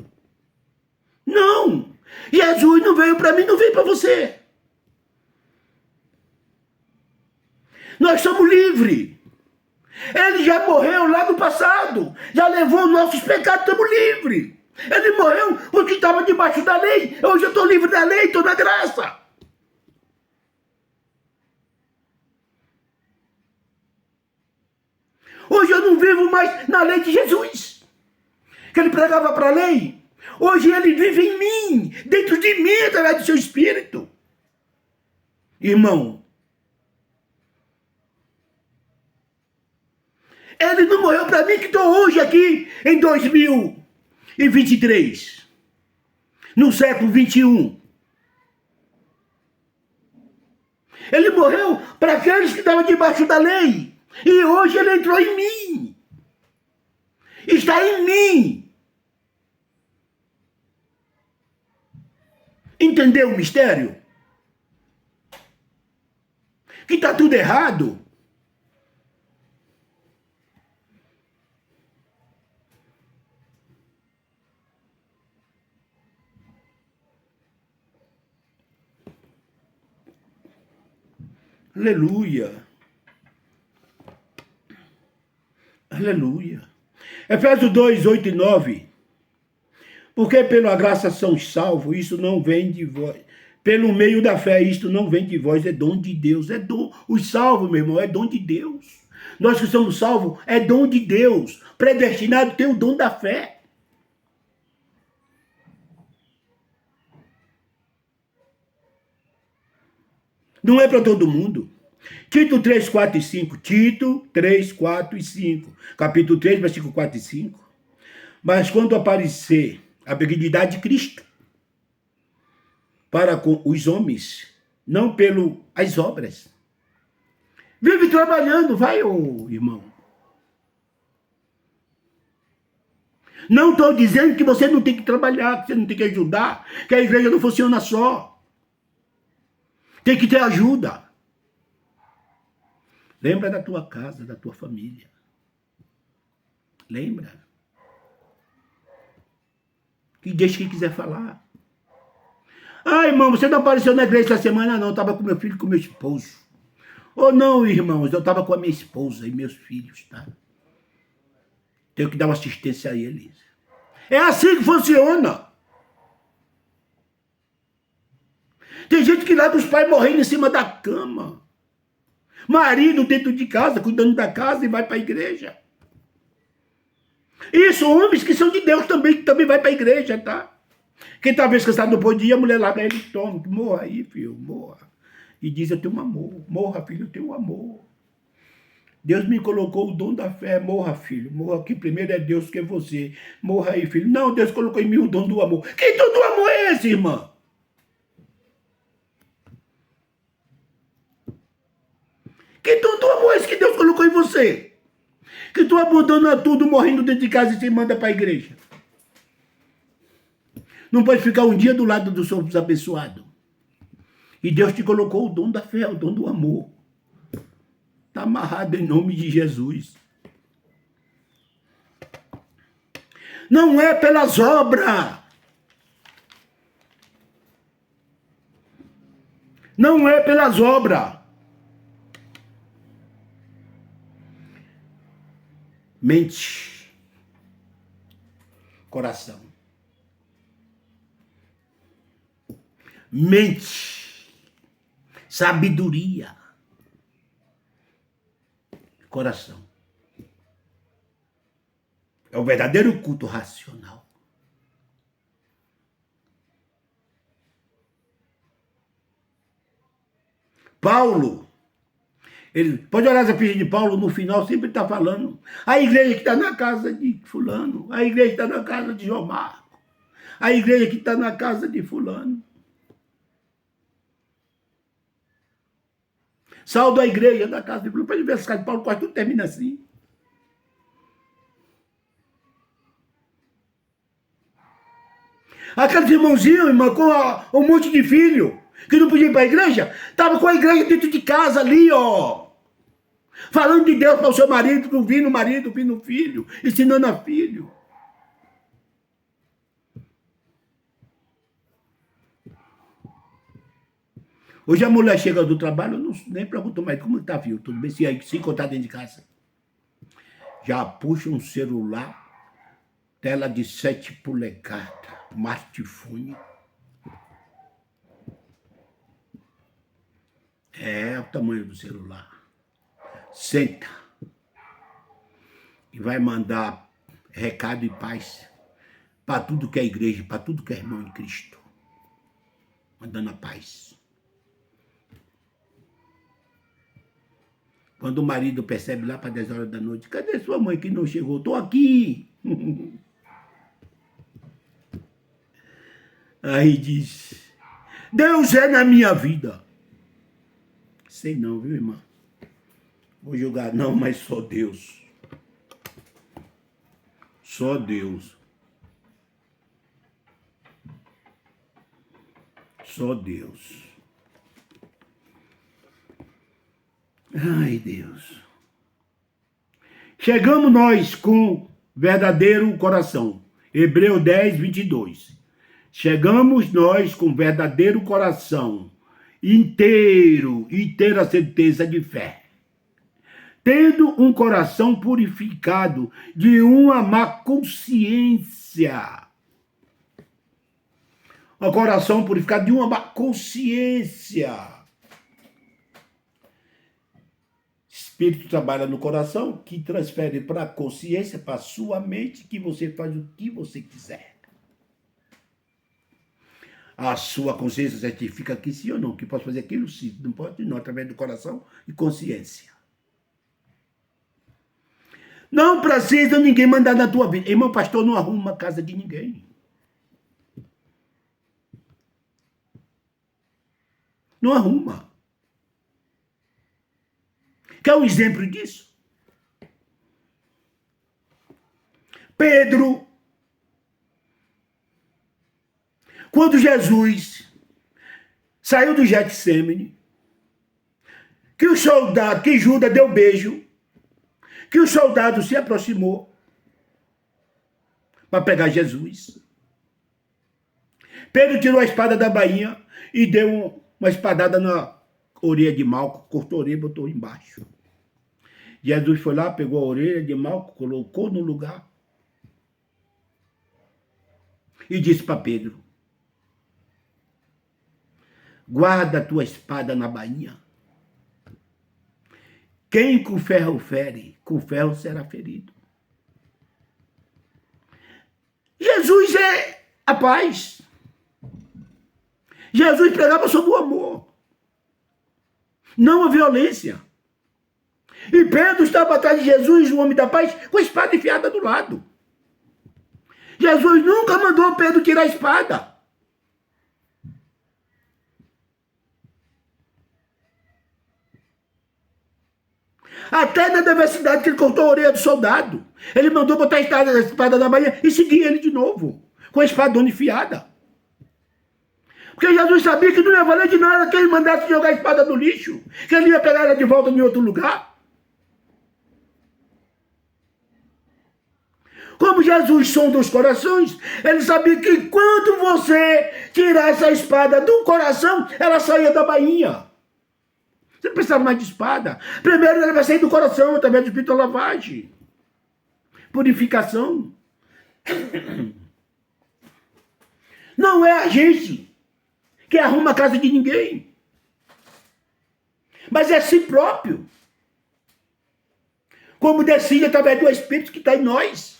Speaker 1: Não. Jesus não veio para mim, não veio para você. Nós somos livres. Ele já morreu lá no passado. Já levou nossos pecados, estamos livres. Ele morreu porque estava debaixo da lei. Hoje eu estou livre da lei, estou na graça. Hoje eu não vivo mais na lei de Jesus, que ele pregava para a lei. Hoje ele vive em mim, dentro de mim, através do seu Espírito. Irmão, ele não morreu para mim, que estou hoje aqui em 2023, no século 21. Ele morreu para aqueles que estavam debaixo da lei. E hoje ele entrou em mim. Está em mim. Entendeu o mistério? Que está tudo errado. Aleluia. Aleluia. Efésios 2, 8 e 9. Porque pela graça são salvos, isso não vem de vós. Pelo meio da fé, isto não vem de vós, é dom de Deus. É dom. Os salvos, meu irmão, é dom de Deus. Nós que somos salvos, é dom de Deus. Predestinado tem o dom da fé. Não é para todo mundo. Tito 3, 4 e 5. Tito 3, 4 e 5. Capítulo 3, versículo 4 e 5. Mas quando aparecer a benignidade de Cristo para com os homens, não pelas obras. Vive trabalhando, vai, ô irmão. Não estou dizendo que você não tem que trabalhar, que você não tem que ajudar, que a igreja não funciona só. Tem que ter ajuda. Lembra da tua casa, da tua família. Lembra? Que deixa quem quiser falar. Ah, irmão, você não apareceu na igreja essa semana? Não, eu estava com meu filho e com meu esposo. Ou não, irmãos, eu estava com a minha esposa e meus filhos, tá? Tenho que dar uma assistência a eles. É assim que funciona. Tem gente que larga os pais morrendo em cima da cama. Marido dentro de casa, cuidando da casa e vai para a igreja. Isso, homens que são de Deus também vai para a igreja, tá? Quem está cansado no podia, a mulher larga ele, toma, morra aí, filho, morra. E diz, eu tenho um amor. Morra, filho, eu tenho um amor. Deus me colocou o dom da fé. Morra, filho. Morra, que primeiro é Deus que é você. Morra aí, filho. Não, Deus colocou em mim o dom do amor. Que dom do amor é esse, irmã? Que dom do amor é esse que Deus colocou em você? Que tu abandona tudo, morrendo dentro de casa e se manda para a igreja. Não pode ficar um dia do lado dos outros abençoados. E Deus te colocou o dom da fé, o dom do amor. Está amarrado em nome de Jesus. Não é pelas obras. Não é pelas obras. Mente. Coração. Mente. Sabedoria. Coração. É o verdadeiro culto racional. Paulo, ele pode olhar essa ficha de Paulo, no final sempre está falando. A igreja que está na casa de fulano, a igreja que está na casa de João Marco, a igreja que está na casa de fulano. Saldo a igreja da casa de fulano. Pode ver as casas de Paulo, quase tudo termina assim. Aqueles irmãozinhos, irmão, com um monte de filho, que não podia ir para a igreja, estava com a igreja dentro de casa ali, ó. Falando de Deus para o seu marido, ouvindo o marido, ouvindo o filho, ensinando a filho. Hoje a mulher chega do trabalho, eu nem pergunto mais como está, filho, tudo bem, se encontrar dentro de casa. Já puxa um celular, tela de 7 polegadas, smartphone. É o tamanho do celular. Senta e vai mandar recado e paz para tudo que é igreja, para tudo que é irmão em Cristo. Mandando a paz. Quando o marido percebe lá para 10 horas da noite, cadê sua mãe que não chegou? Estou aqui. Aí diz, Deus é na minha vida. Sei não, viu, irmã? Vou julgar não, mas só Deus. Só Deus. Só Deus. Ai, Deus. Chegamos nós com verdadeiro coração. Hebreu 10, 22. Chegamos nós com verdadeiro coração, inteiro e ter a certeza de fé. Tendo um coração purificado de uma má consciência. Um coração purificado de uma má consciência. Espírito trabalha no coração, que transfere para a consciência, para a sua mente, que você faz o que você quiser. A sua consciência certifica que sim ou não, que posso fazer aquilo sim, não pode não, através do coração e consciência. Não precisa ninguém mandar na tua vida. Irmão, pastor, não arruma a casa de ninguém. Não arruma. Quer um exemplo disso? Pedro, quando Jesus saiu do Getsêmani, que o soldado, que Judas deu beijo, que o soldado se aproximou para pegar Jesus. Pedro tirou a espada da bainha e deu uma espadada na orelha de Malco, cortou a orelha e botou embaixo. Jesus foi lá, pegou a orelha de Malco, colocou no lugar e disse para Pedro: guarda a tua espada na bainha. Quem com ferro fere, com ferro será ferido. Jesus é a paz. Jesus pregava sobre o amor, não a violência. E Pedro estava atrás de Jesus, o homem da paz, com a espada enfiada do lado. Jesus nunca mandou Pedro tirar a espada. Até na adversidade que ele cortou a orelha do soldado, ele mandou botar a espada na bainha e seguir ele de novo, com a espadona enfiada. Porque Jesus sabia que não ia valer de nada que ele mandasse jogar a espada no lixo, que ele ia pegar ela de volta em outro lugar. Como Jesus sonda os corações, ele sabia que quando você tirasse a espada do coração, ela saía da bainha. Você não precisava mais de espada. Primeiro ela vai sair do coração, através do espírito da lavagem. Purificação. Não é a gente que arruma a casa de ninguém, mas é si próprio. Como decide através do Espírito que está em nós.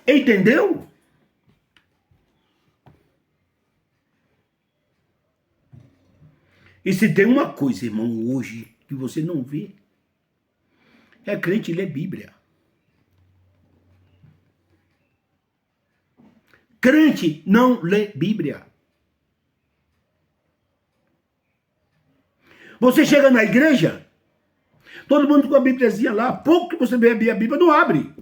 Speaker 1: Entendeu? E se tem uma coisa, irmão, hoje que você não vê, é crente ler Bíblia. Crente não lê Bíblia. Você chega na igreja, todo mundo com a Bíbliazinha lá, pouco que você vê a Bíblia, não abre.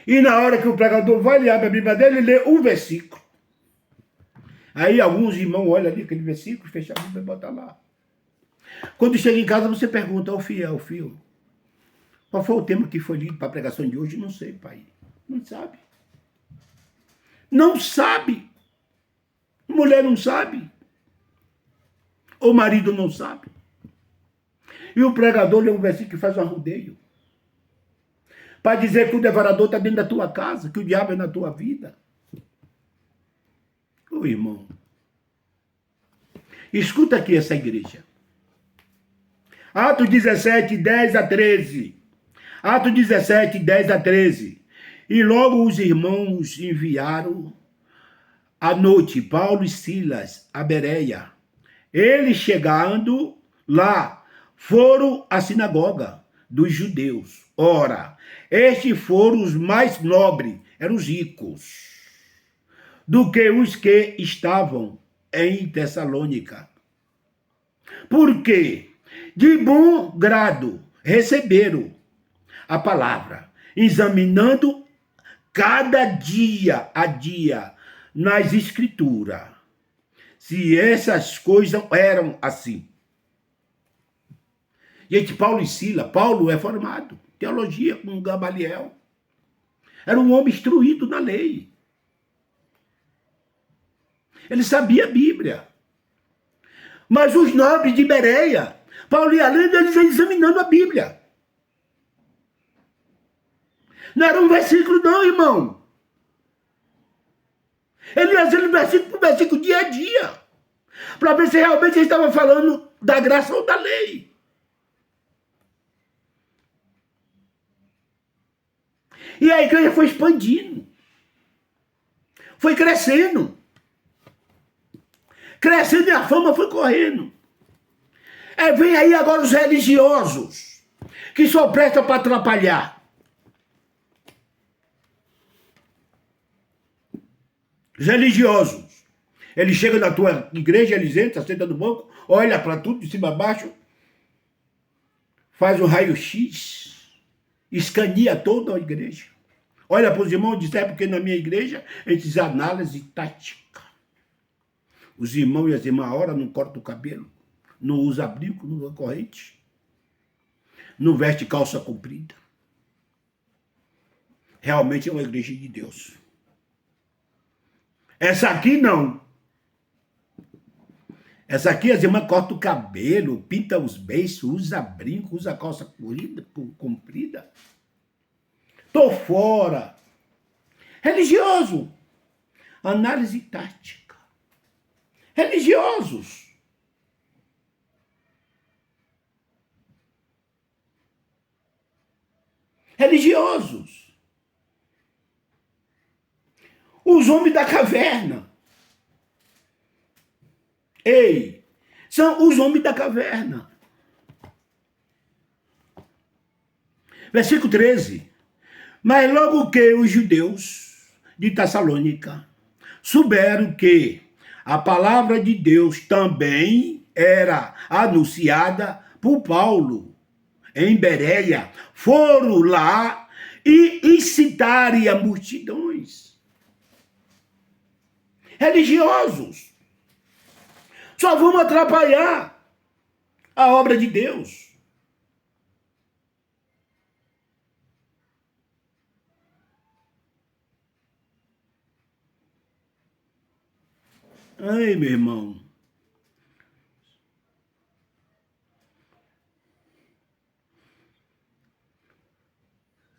Speaker 1: E na hora que o pregador vai, ele abre a Bíblia dele e lê um versículo. Aí alguns irmãos olham ali aquele versículo, fecham a Bíblia e botam lá. Quando chega em casa, você pergunta ao filho, qual foi o tema que foi lido para a pregação de hoje? Não sei, pai. Não sabe. Não sabe. Mulher não sabe. O marido não sabe. E o pregador lê um versículo que faz um arrudeio para dizer que o devorador está dentro da tua casa, que o diabo é na tua vida. Ô irmão, escuta aqui essa igreja. Atos 17, 10 a 13. Atos 17, 10 a 13. E logo os irmãos enviaram à noite Paulo e Silas a Bereia. Eles chegando lá, foram à sinagoga dos judeus. Ora, estes foram os mais nobres, eram os ricos, do que os que estavam em Tessalônica. Porque de bom grado receberam a palavra, examinando cada dia a dia nas escrituras, se essas coisas eram assim. Gente, Paulo e Silas, Paulo é formado, teologia com Gamaliel. Era um homem instruído na lei. Ele sabia a Bíblia. Mas os nobres de Bereia, Paulo e além deles examinando a Bíblia. Não era um versículo não, irmão. Ele ia fazendo versículo por versículo, dia a dia, para ver se realmente ele estava falando da graça ou da lei. E a igreja foi expandindo. Foi crescendo. Crescendo e a fama foi correndo. Vem aí agora os religiosos, que só prestam para atrapalhar. Os religiosos. Eles chegam na tua igreja, eles entram, sentam no banco, olha para tudo, de cima a baixo, faz um raio-x, escaneia toda a igreja. Olha para os irmãos e diz, porque na minha igreja a gente diz análise tática. Os irmãos e as irmãs, a hora não cortam o cabelo, não usa brinco, não usa corrente, não veste calça comprida. Realmente é uma igreja de Deus. Essa aqui não. Essa aqui as irmãs cortam o cabelo, pintam os beiços, usa brinco, usa calça comprida. Tô fora. Religioso. Análise tática. Religiosos. Religiosos. Os homens da caverna. Ei, são os homens da caverna. Versículo 13. Mas logo que os judeus de Tessalônica souberam que a palavra de Deus também era anunciada por Paulo em Bereia, foram lá e incitaram a multidões. Religiosos. Só vamos atrapalhar a obra de Deus. Ai, meu irmão.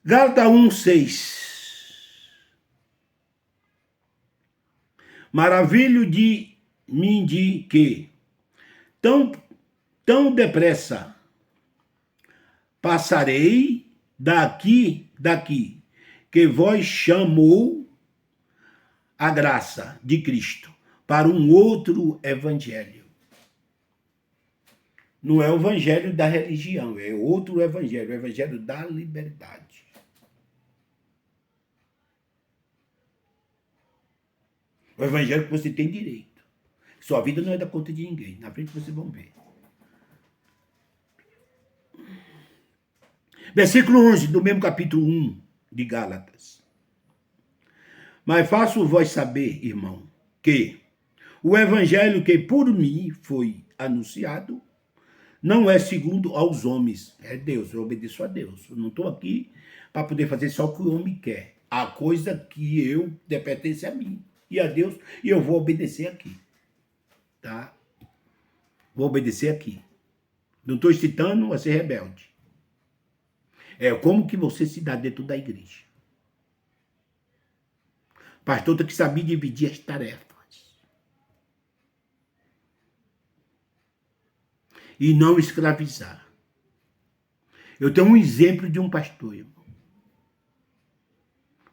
Speaker 1: Gálatas 1:6. Maravilho de mim de que tão depressa passarei daqui, que vós chamou a graça de Cristo para um outro evangelho. Não é o evangelho da religião, é outro evangelho, o evangelho da liberdade. O evangelho que você tem direito. Sua vida não é da conta de ninguém. Na frente vocês vão ver. Versículo 11 do mesmo capítulo 1 de Gálatas. Mas faço vós saber, irmão, que o evangelho que por mim foi anunciado não é segundo aos homens. É Deus, eu obedeço a Deus. Eu não estou aqui para poder fazer só o que o homem quer. A coisa que eu pertence a mim e a Deus, e eu vou obedecer aqui. Tá? Vou obedecer aqui. Não estou incitando a ser rebelde. É como que você se dá dentro da igreja. O pastor tem que saber dividir as tarefas. E não escravizar. Eu tenho um exemplo de um pastor, irmão.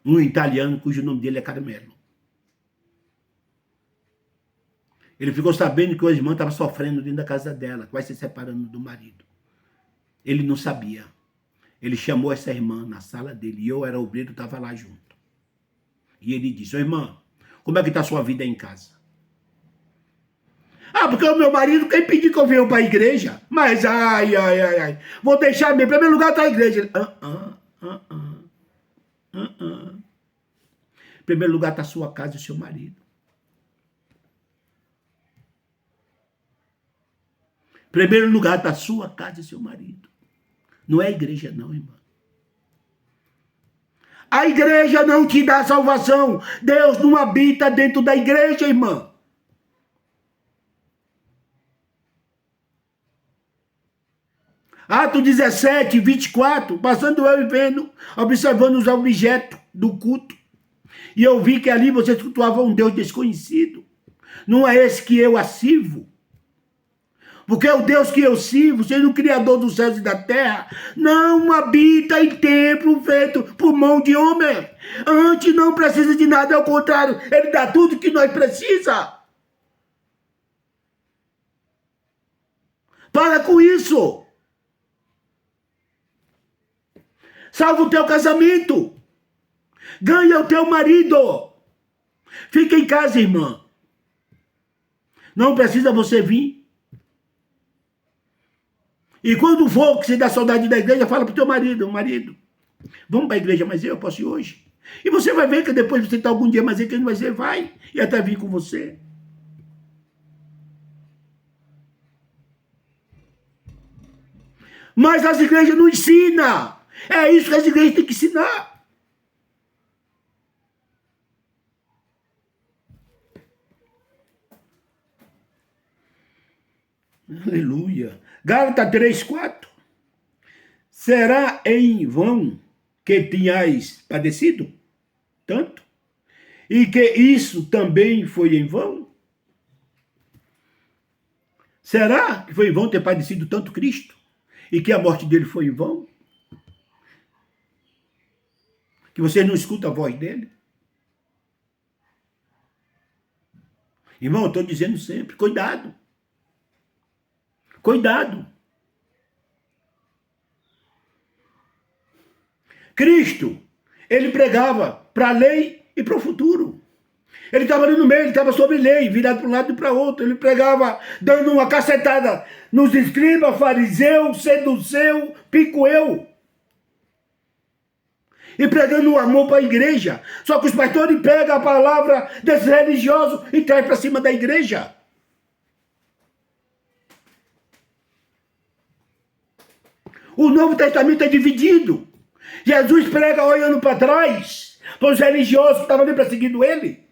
Speaker 1: Um italiano cujo nome dele é Carmelo. Ele ficou sabendo que a irmã estava sofrendo dentro da casa dela, que vai se separando do marido. Ele não sabia. Ele chamou essa irmã na sala dele, e eu era obreiro, estava lá junto. E ele disse, irmã, como é que está a sua vida aí em casa? Ah, porque o meu marido quer impedir que eu venha para a igreja. Mas, ai. Vou deixar, em primeiro lugar está a igreja. Em primeiro lugar está a sua casa e o seu marido. Em primeiro lugar está a sua casa e seu marido. Não é a igreja não, irmã. A igreja não te dá salvação. Deus não habita dentro da igreja, irmã. Atos 17, 24, passando eu e vendo, observando os objetos do culto. E eu vi que ali vocês cultuavam um Deus desconhecido. Não é esse que eu sirvo. Porque o Deus que eu sirvo, sendo o Criador dos céus e da terra, não habita em templo feito por mão de homem. Antes não precisa de nada, ao contrário, Ele dá tudo que nós precisamos. Para com isso. Salva o teu casamento. Ganha o teu marido. Fica em casa, irmã. Não precisa você vir. E quando for que você dá saudade da igreja, fala pro teu marido, vamos para a igreja, mas eu posso ir hoje. E você vai ver que depois você está algum dia mais aí que ele vai dizer, vai, e até vir com você. Mas as igrejas não ensinam. É isso que as igrejas têm que ensinar. Aleluia. Gálatas 3:4. Será em vão que tenhais padecido tanto? E que isso também foi em vão? Será que foi em vão ter padecido tanto Cristo? E que a morte dele foi em vão? Que você não escuta a voz dele? Irmão, eu estou dizendo sempre, cuidado. Cuidado. Cristo, ele pregava para a lei e para o futuro. Ele estava ali no meio, ele estava sobre lei, virado para um lado e para outro. Ele pregava dando uma cacetada nos escribas, fariseu, seduceu, picueu. E pregando o amor para a igreja. Só que os pastores pegam a palavra desses religiosos e trazem para cima da igreja. O Novo Testamento é dividido. Jesus prega olhando para trás, para os religiosos que estavam ali perseguindo ele.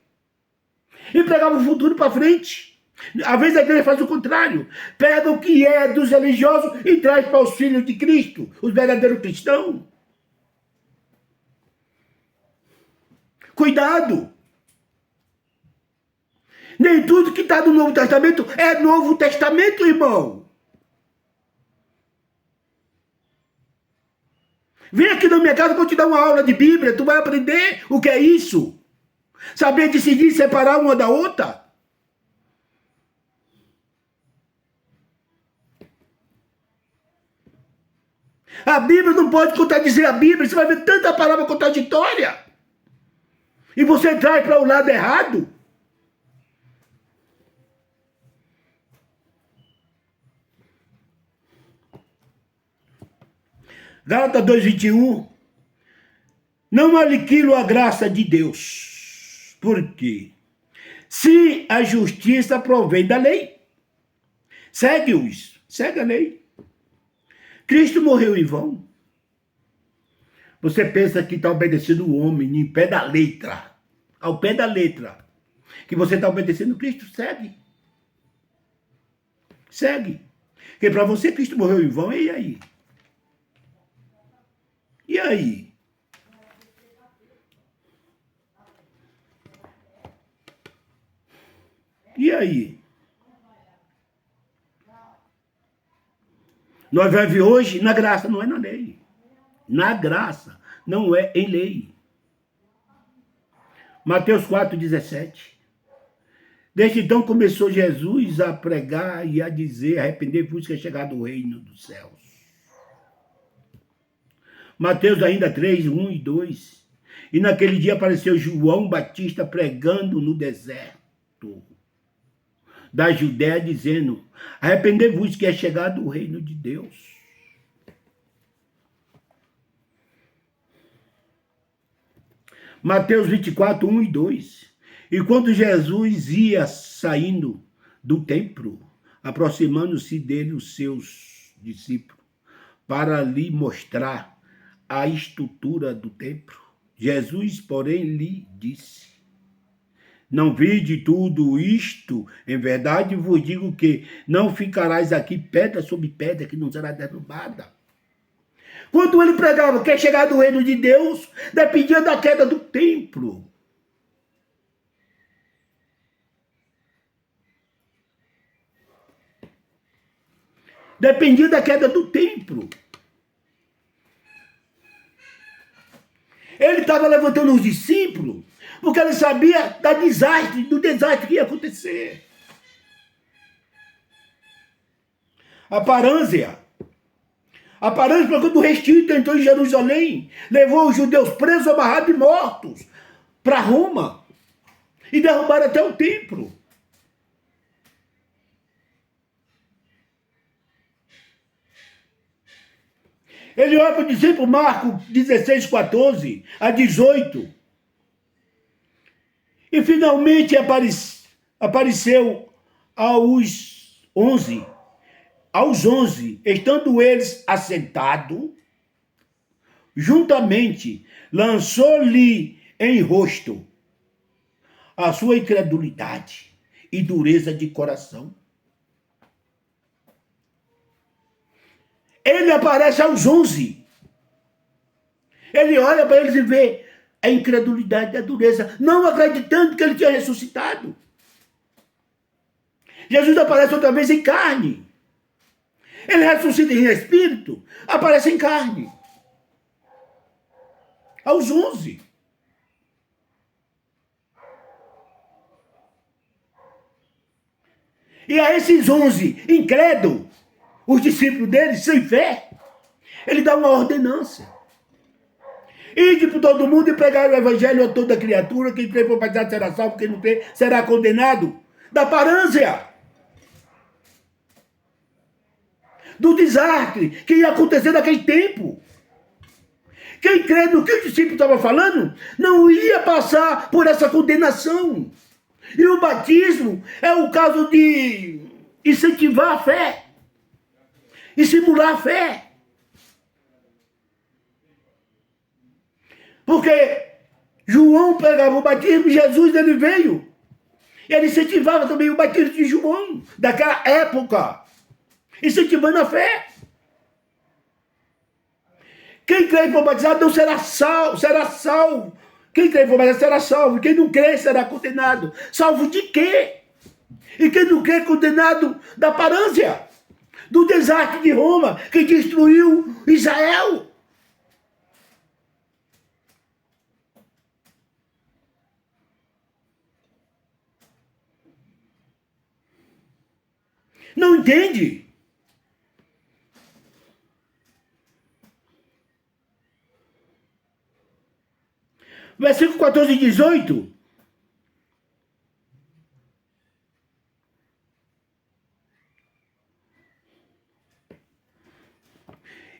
Speaker 1: E pregava o futuro para frente. Às vezes a igreja faz o contrário. Pega o que é dos religiosos e traz para os filhos de Cristo, os verdadeiros cristãos. Cuidado. Nem tudo que está no Novo Testamento é Novo Testamento, irmão. Vem aqui na minha casa, eu vou te dar uma aula de Bíblia, tu vai aprender o que é isso. Saber decidir, separar uma da outra. A Bíblia não pode contradizer a Bíblia, você vai ver tanta palavra contraditória. E você traz para o lado errado. Gálatas 2:21. Não aniquilo a graça de Deus. Por quê? Se a justiça provém da lei, segue-os, segue a lei. Cristo morreu em vão. Você pensa que está obedecendo o homem em pé da letra, ao pé da letra, que você está obedecendo Cristo, segue. Segue. Porque para você Cristo morreu em vão, e aí? E aí? E aí? Nós vivemos hoje na graça, não é na lei. Na graça, não é em lei. Mateus 4:17. Desde então começou Jesus a pregar e a dizer, arrependei-vos que é chegado o reino dos céus. Mateus ainda 3:1 e 2. E naquele dia apareceu João Batista pregando no deserto da Judéia, dizendo, arrependei-vos que é chegado o reino de Deus. Mateus 24:1 e 2. E quando Jesus ia saindo do templo, aproximando-se dele os seus discípulos, para lhe mostrar a estrutura do templo, Jesus, porém, lhe disse, não vide tudo isto? Em verdade vos digo que não ficarás aqui pedra sobre pedra que não será derrubada. Quando ele pregava que é chegado o reino de Deus, dependia da queda do templo. Dependia da queda do templo. Ele estava levantando os discípulos porque ele sabia do desastre que ia acontecer. A Parânsea, quando o Restito entrou em Jerusalém, levou os judeus presos, amarrados e mortos para Roma e derrubaram até o templo. Ele olha para o discípulo Marcos 16, 14 a 18. E finalmente apareceu aos 11. Aos 11, estando eles assentados, juntamente, lançou-lhe em rosto a sua incredulidade e dureza de coração. Ele aparece aos 11. Ele olha para eles e vê a incredulidade e a dureza, não acreditando que ele tinha ressuscitado. Jesus aparece outra vez em carne. Ele ressuscita em espírito, aparece em carne. Aos 11. E a esses 11 incrédulos, os discípulos dele, sem fé, ele dá uma ordenança. Ide por todo mundo e pregar o evangelho a toda criatura. Quem crê for batizado será salvo, quem não crê será condenado. Da Parânsea. Do desastre que ia acontecer naquele tempo. Quem crê no que o discípulo estava falando, não ia passar por essa condenação. E o batismo é o caso de incentivar a fé. Estimular a fé. Porque João pregava o batismo, Jesus ele veio. Ele incentivava também o batismo de João, daquela época. Incentivando a fé. Quem crê e for batizado não será salvo. Quem crê e for batizado será salvo. Quem não crê será condenado. Salvo de quê? E quem não crê condenado da Parânsea, do desastre de Roma, que destruiu Israel. Não entende? Versículo 14 e 18.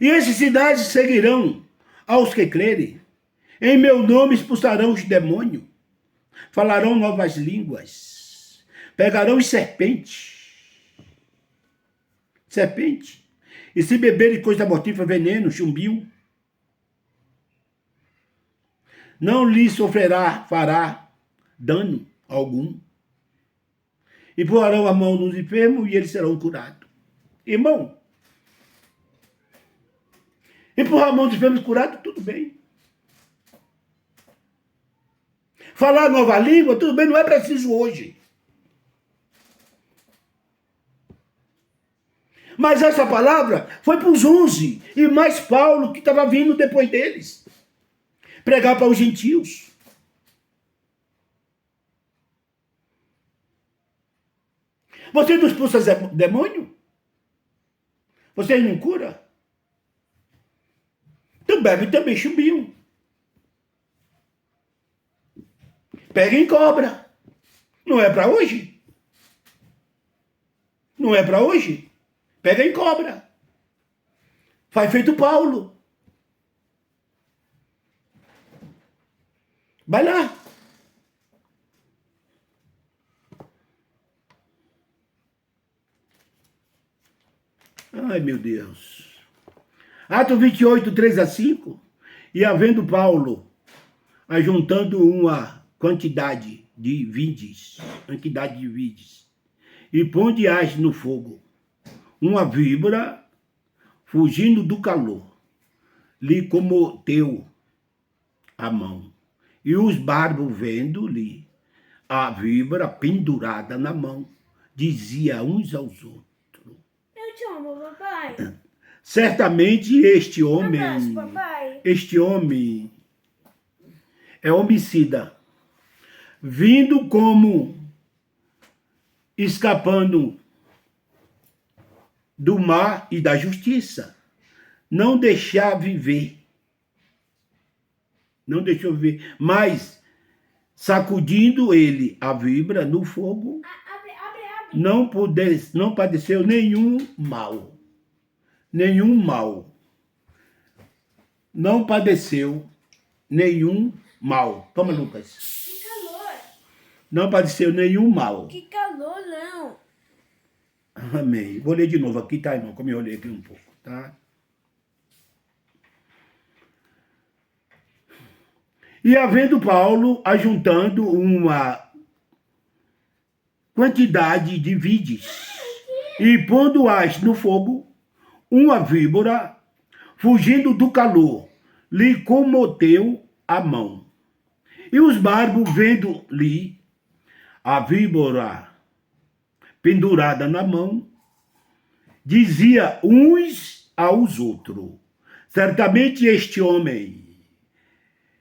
Speaker 1: E essas cidades seguirão aos que crerem. Em meu nome expulsarão os demônios. Falarão novas línguas. Pegarão serpentes. E se beberem coisa mortífera, veneno, chumbinho, não lhe fará dano algum. E porão a mão nos enfermos e eles serão curados. Irmão, empurrar a mão dos enfermos curados, tudo bem. Falar nova língua, tudo bem, não é preciso hoje. Mas essa palavra foi para os 11, e mais Paulo, que estava vindo depois deles, pregar para os gentios. Você não expulsa demônio? Você não cura? Então bebe também chumbinho. Pega em cobra. Não é para hoje? Não é para hoje? Pega em cobra. Faz feito Paulo. Vai lá. Ai, meu Deus. Atos 28, 3 a 5. E havendo Paulo, ajuntando uma quantidade de vides, e ponde-as no fogo, uma víbora, fugindo do calor, lhe comoteu a mão. E os bárbaros, vendo-lhe a víbora pendurada na mão, dizia uns aos outros:
Speaker 2: Eu te amo, papai.
Speaker 1: Certamente este homem,
Speaker 2: Abraço, papai.
Speaker 1: este homem é homicida, vindo como escapando do mar e da justiça. Não deixar viver. Não deixou viver, mas sacudindo ele a vibra no fogo,
Speaker 2: Abre.
Speaker 1: não padeceu nenhum mal. Nenhum mal. Não padeceu nenhum mal. Toma, Lucas.
Speaker 2: Que calor.
Speaker 1: Não padeceu nenhum mal.
Speaker 2: Que calor, não.
Speaker 1: Amém. Vou ler de novo aqui, tá, irmão? Como eu olhei aqui um pouco, tá? E havendo Paulo ajuntando uma quantidade de vides e pondo-as no fogo, uma víbora, fugindo do calor, lhe comoteu a mão. E os bárbaros, vendo-lhe a víbora pendurada na mão, dizia uns aos outros: certamente este homem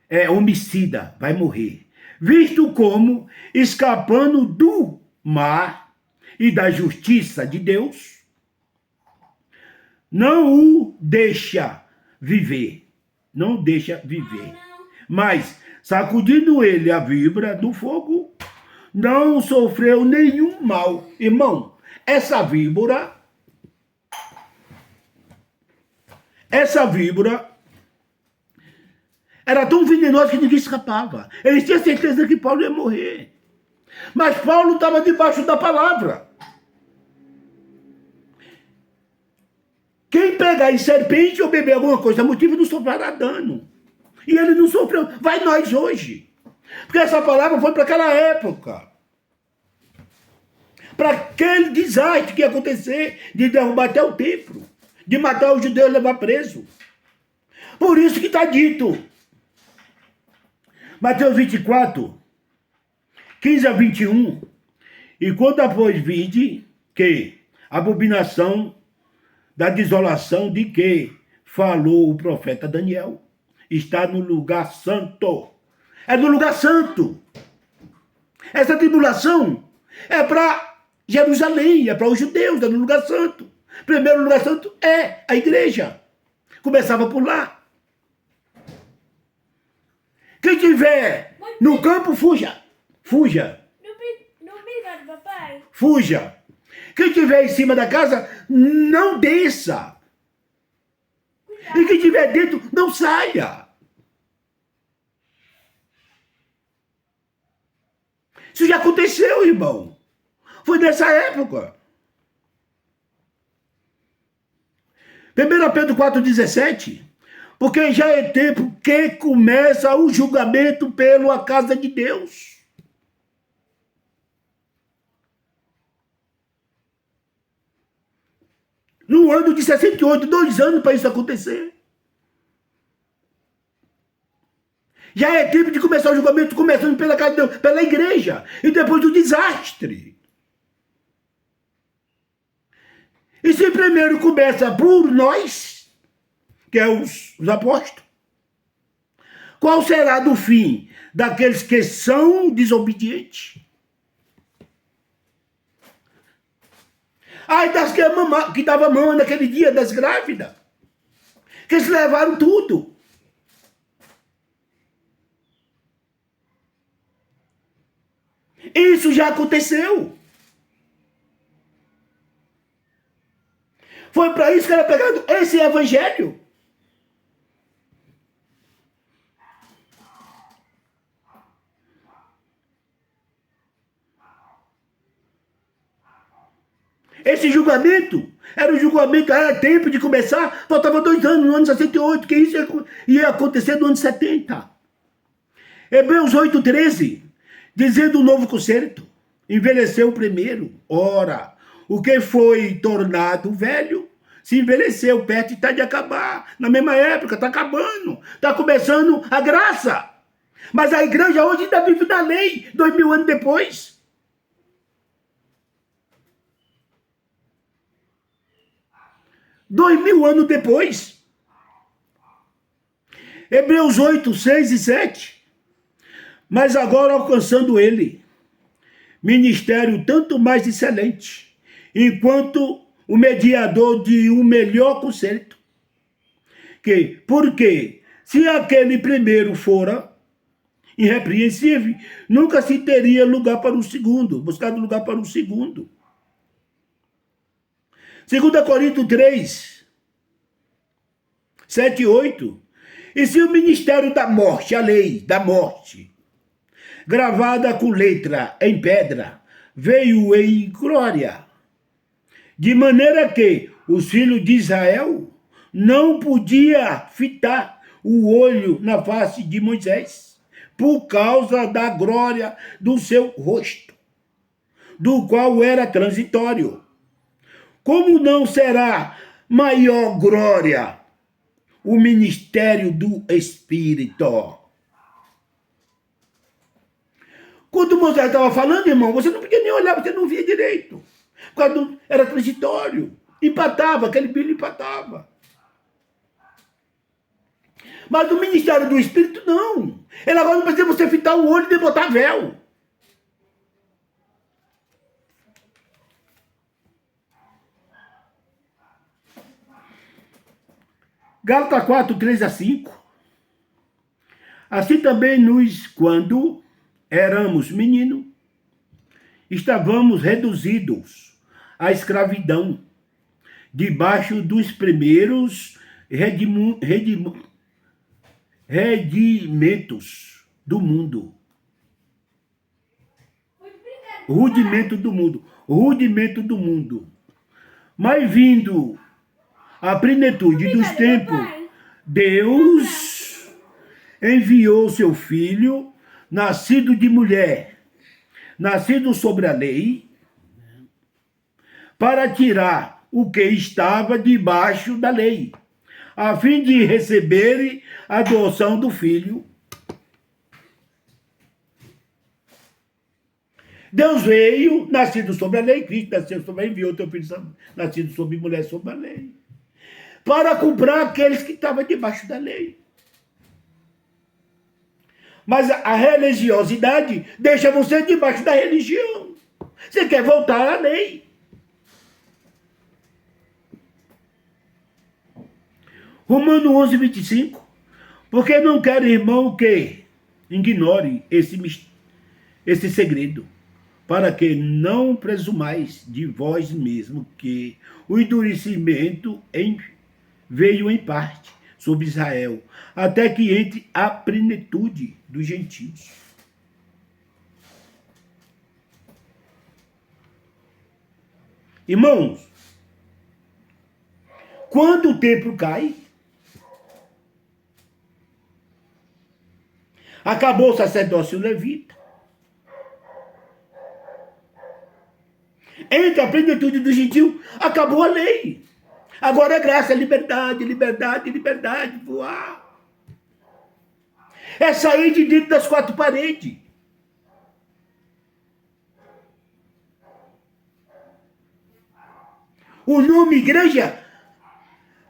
Speaker 1: é homicida, vai morrer, visto como, escapando do mar e da justiça de Deus, não o deixa viver, não deixa viver, mas, sacudindo ele a vibra do fogo, não sofreu nenhum mal. Irmão, essa víbora era tão venenosa que ninguém escapava. Eles tinham certeza que Paulo ia morrer. Mas Paulo estava debaixo da palavra. Quem pegar em serpente ou beber alguma coisa, motivo não sofrerá dano. E ele não sofreu. Vai nós hoje. Porque essa palavra foi para aquela época. Para aquele desastre que ia acontecer de derrubar até o templo. De matar os judeus e levar preso. Por isso que está dito. Mateus 24, 15 a 21. E quando após vide que a abominação da desolação de que falou o profeta Daniel está no lugar santo. É no lugar santo. Essa tribulação é para Jerusalém, é para os judeus, é no lugar santo. Primeiro lugar santo é a igreja. Começava por lá. Quem tiver no campo, fuja. Fuja.
Speaker 2: Não, obrigado, papai.
Speaker 1: Fuja. Quem tiver em cima da casa, não desça. E quem tiver dentro, não saia. Isso já aconteceu, irmão. Foi nessa época. 1 Pedro 4,17. Porque já é tempo que começa o julgamento pela casa de Deus. No ano de 68, 2 anos para isso acontecer. Já é tempo de começar o julgamento, começando pela casa de Deus, pela igreja, e depois do desastre. E se primeiro começa por nós, que é os apóstolos, qual será do fim daqueles que são desobedientes? Ai, das que dava mão naquele dia, das grávidas, que eles levaram tudo. Isso já aconteceu. Foi para isso que era pegado esse evangelho. Esse julgamento era o julgamento, era tempo de começar, faltava 2 anos, no ano 68, que isso ia acontecer no ano 70. Hebreus 8,13, dizendo o novo concerto, envelheceu primeiro. Ora, o que foi tornado velho, se envelheceu, perto está de acabar. Na mesma época, está acabando, está começando a graça. Mas a igreja hoje ainda vive na lei, 2000 anos depois. 2000 anos depois. Hebreus 8, 6 e 7. Mas agora alcançando ele, ministério tanto mais excelente, enquanto o mediador de um melhor conserto. Porque se aquele primeiro fora irrepreensível, nunca se teria lugar para o segundo, buscado lugar para o segundo. 2 Coríntios 3, 7 e 8. E se o ministério da morte, a lei da morte, gravada com letra em pedra, veio em glória, de maneira que os filhos de Israel não podia fitar o olho na face de Moisés, por causa da glória do seu rosto, do qual era transitório. Como não será maior glória o ministério do Espírito? Quando Moisés estava falando, irmão, você não podia nem olhar, você não via direito. Quando era transitório, empatava, aquele filho empatava. Mas o ministério do Espírito, não. Ele agora não precisa você fitar o olho e botar véu. Gálatas 4, 3 a 5. Assim também nós, quando éramos meninos, estávamos reduzidos à escravidão, debaixo dos primeiros redimentos do mundo. Rudimento do mundo. Mas vindo a plenitude dos tempos, Deus enviou seu filho, nascido de mulher, nascido sobre a lei, para tirar o que estava debaixo da lei, a fim de receber a adoção do filho. Deus veio, nascido sobre a lei, Cristo nasceu sobre a lei, enviou teu filho nascido sobre mulher, sobre a lei, para comprar aqueles que estavam debaixo da lei. Mas a religiosidade deixa você debaixo da religião. Você quer voltar à lei. Romanos 11, 25. Porque não quero, irmão, que ignore esse segredo, para que não presumais de vós mesmo que o endurecimento veio em parte sobre Israel, até que entre a plenitude dos gentios. Irmãos, quando o templo cai, acabou o sacerdócio levita, entre a plenitude do gentil, acabou a lei. Agora é graça, é liberdade, liberdade, liberdade, voar. É sair de dentro das quatro paredes. O nome igreja,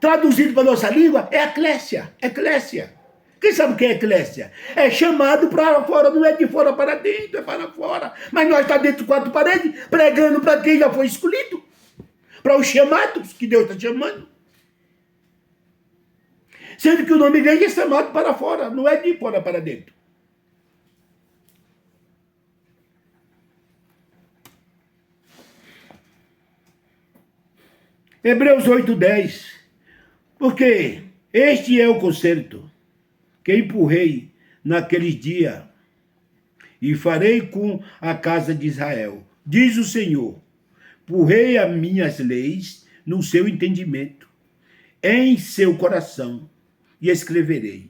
Speaker 1: traduzido para a nossa língua, é eclésia, eclésia. Quem sabe o que é eclésia? É chamado para fora, não é de fora para dentro, é para fora. Mas nós estamos dentro de quatro paredes, pregando para quem já foi escolhido. Para os chamados, que Deus está chamando. Sendo que o nome igreja é chamado para fora, não é de fora para dentro. Hebreus 8:10. Porque este é o concerto que empurrei naqueles dias e farei com a casa de Israel. Diz o Senhor, porrei as minhas leis no seu entendimento, em seu coração, e escreverei.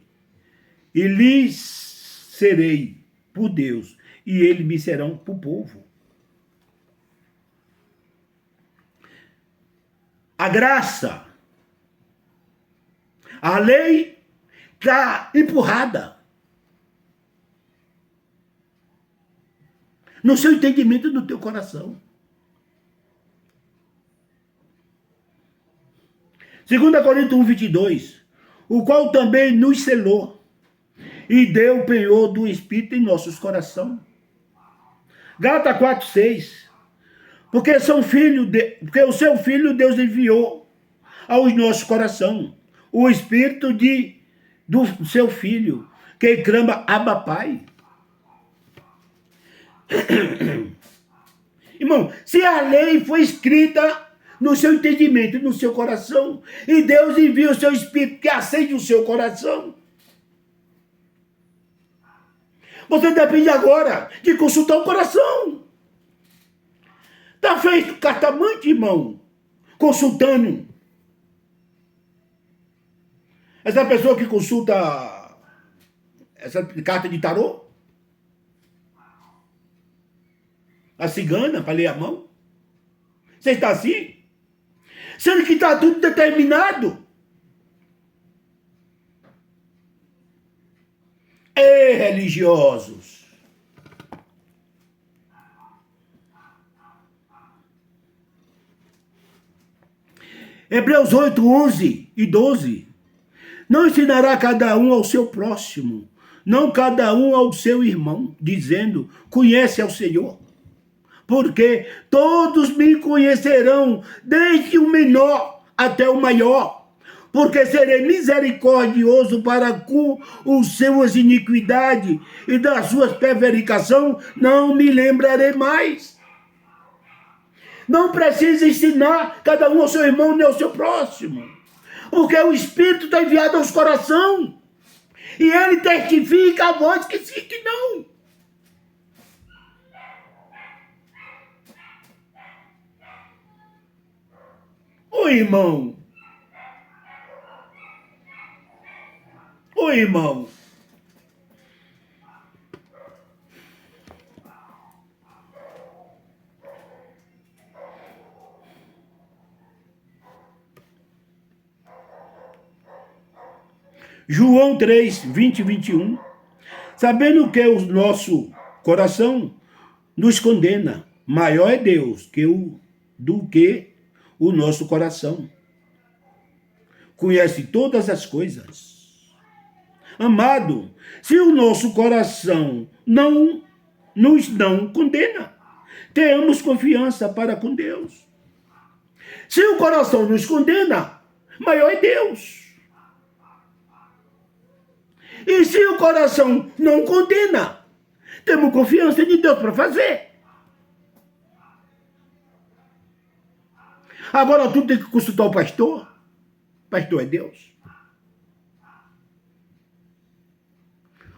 Speaker 1: E lhes serei por Deus, e eles me serão por povo. A graça, a lei está empurrada no seu entendimento, no teu coração. 2 Coríntios 1, 22. O qual também nos selou e deu o penhor do Espírito em nossos corações. Gálatas 4, 6. Porque o seu Filho Deus enviou aos nossos corações o Espírito do seu Filho, que clama Abba Pai. Irmão, se a lei foi escrita no seu entendimento, no seu coração, e Deus envia o seu Espírito que acende o seu coração, você depende agora de consultar o coração. Está feito cartomante, irmão, consultando. Essa pessoa que consulta essa carta de tarô, a cigana, para ler a mão. Você está assim? Sendo que está tudo determinado. Ei, religiosos. Hebreus 8, 11 e 12. Não ensinará cada um ao seu próximo, não cada um ao seu irmão, dizendo, conhece ao Senhor. Porque todos me conhecerão, desde o menor até o maior. Porque serei misericordioso para com os suas iniquidades e das suas prevaricações não me lembrarei mais. Não precisa ensinar cada um ao seu irmão nem ao seu próximo. Porque o Espírito está enviado aos corações. E ele testifica a voz que sim, que não. Ô irmão. Ô irmão. João 3, 20 e 21. Sabendo que o nosso coração nos condena, maior é Deus do que o nosso coração. Conhece todas as coisas. Amado, se o nosso coração nos não condena, tenhamos confiança para com Deus. Se o coração nos condena, maior é Deus. E se o coração não condena, temos confiança de Deus para fazer. Agora tu tem que consultar o pastor. O pastor é Deus.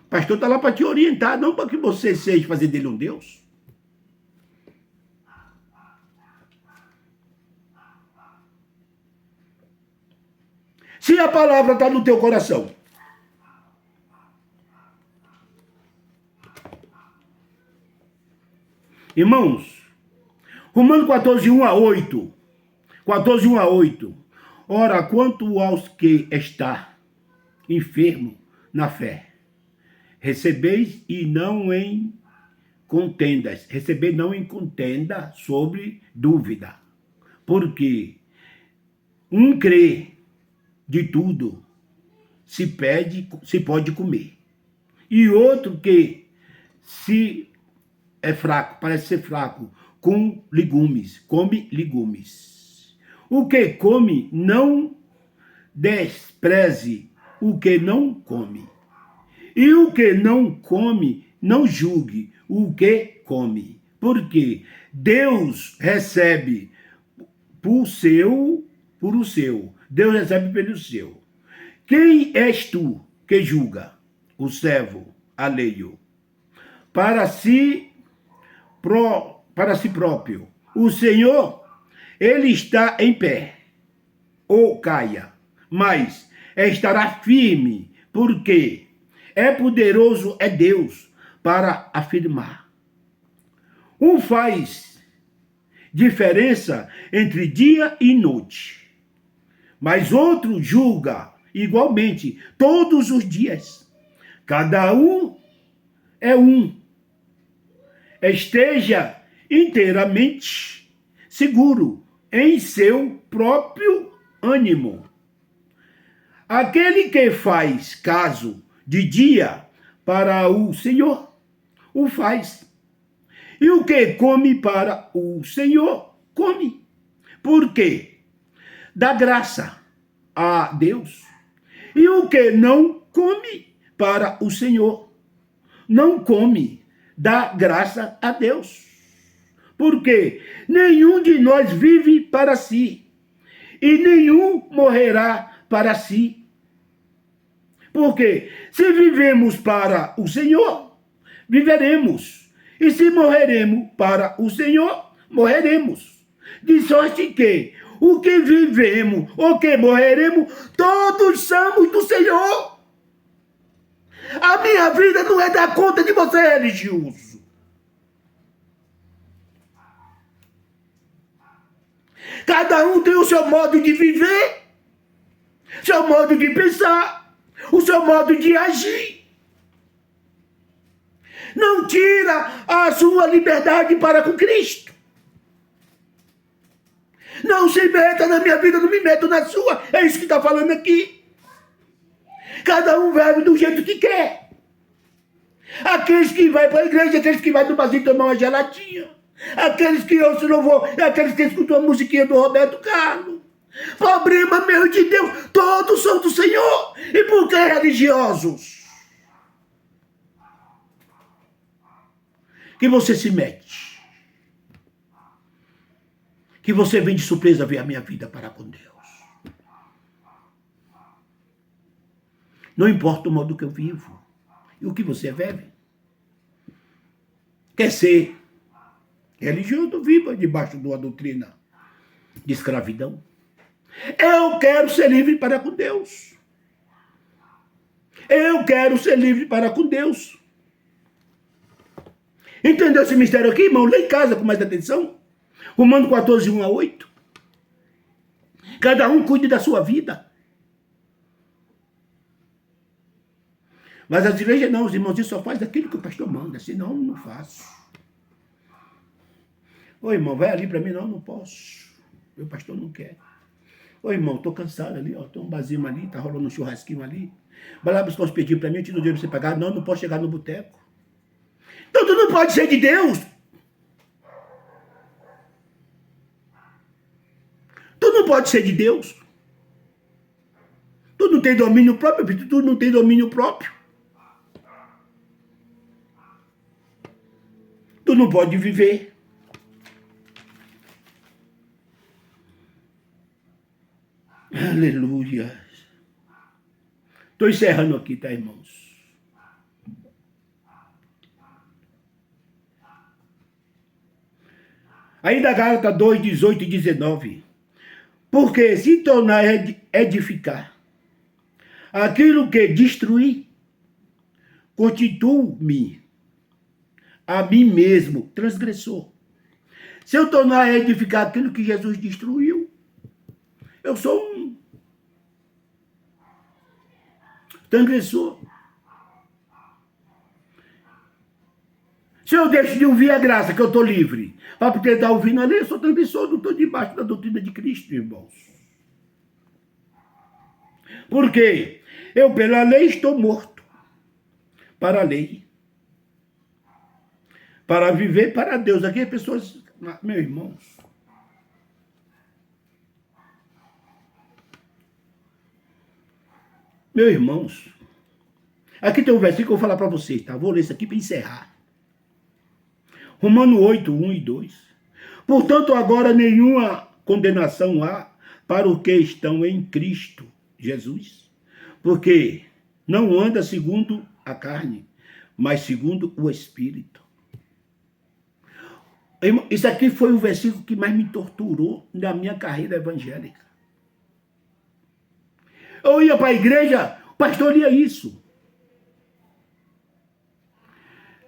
Speaker 1: O pastor está lá para te orientar, não para que você seja fazer dele um Deus. Se a palavra está no teu coração, irmãos, Romanos 14, 1 a 8. 14, 1 a 8. Ora, quanto aos que está enfermo na fé, recebeis e não em contendas. Recebeis não em contenda sobre dúvida. Porque um crê de tudo se pode comer. E outro que se é fraco, parece ser fraco, come legumes. O que come, não despreze o que não come. E o que não come, não julgue o que come. Porque Deus recebe por o seu. Deus recebe pelo seu. Quem és tu que julga? O servo alheio. Para si próprio. O Senhor, ele está em pé, ou caia, mas estará firme, porque poderoso é Deus para afirmar. Um faz diferença entre dia e noite, mas outro julga igualmente todos os dias. Cada um é um. Esteja inteiramente seguro em seu próprio ânimo. Aquele que faz caso de dia para o Senhor, o faz. E o que come para o Senhor, come. Por quê? Dá graça a Deus. E o que não come para o Senhor, não come, dá graça a Deus. Porque nenhum de nós vive para si, e nenhum morrerá para si. Porque se vivemos para o Senhor, viveremos. E se morreremos para o Senhor, morreremos. De sorte que o que vivemos ou que morreremos, todos somos do Senhor. A minha vida não é da conta de você, religioso. Cada um tem o seu modo de viver, seu modo de pensar, o seu modo de agir. Não tira a sua liberdade para com Cristo. Não se meta na minha vida, não me meto na sua. É isso que está falando aqui. Cada um vive do jeito que quer. Aqueles que vão para a igreja, aqueles que vão no barzinho tomar uma geladinha. Aqueles que ouçam louvor, aqueles que escutam a musiquinha do Roberto Carlos. Problema meu de Deus, todos são do Senhor. E por que religiosos? Que você se mete. Que você vem de surpresa ver a minha vida para com Deus. Não importa o modo que eu vivo. E o que você vive. Quer ser religioso, viva debaixo de uma doutrina de escravidão. Eu quero ser livre para com Deus. Eu quero ser livre para com Deus. Entendeu esse mistério aqui, irmão? Lê em casa com mais atenção. Romanos 14, 1 a 8. Cada um cuide da sua vida. Mas as igrejas não, os irmãos só fazem aquilo que o pastor manda, senão não faço. Ô irmão, vai ali para mim, não posso. Meu pastor não quer. Ô irmão, estou cansado ali, ó, tem um barzinho ali, tá rolando um churrasquinho ali. Vai lá buscar uns pedidos para mim, eu te dou dinheiro para você pagar. Não posso chegar no boteco. Então tu não pode ser de Deus. Tu não pode ser de Deus. Tu não tem domínio próprio, tu não tem domínio próprio. Tu não pode viver. Aleluia. Estou encerrando aqui, tá, irmãos? Ainda Gálatas 2, 18 e 19. Porque se tornar edificar aquilo que destruir, constituo-me a mim mesmo transgressor. Se eu tornar a edificar aquilo que Jesus destruiu, eu sou um transgressor. Se eu deixo de ouvir a graça, que eu estou livre, para poder estar ouvindo ali, eu sou transgressor, não estou debaixo da doutrina de Cristo, irmãos. Por quê? Eu, pela lei, estou morto para a lei. Para viver para Deus. Aqui as pessoas, meus irmãos, aqui tem um versículo que eu vou falar para vocês, tá? Vou ler isso aqui para encerrar. Romanos 8, 1 e 2. Portanto, agora nenhuma condenação há para os que estão em Cristo Jesus, porque não anda segundo a carne, mas segundo o Espírito. Isso aqui foi o versículo que mais me torturou na minha carreira evangélica. Eu ia para a igreja, o pastor lia isso.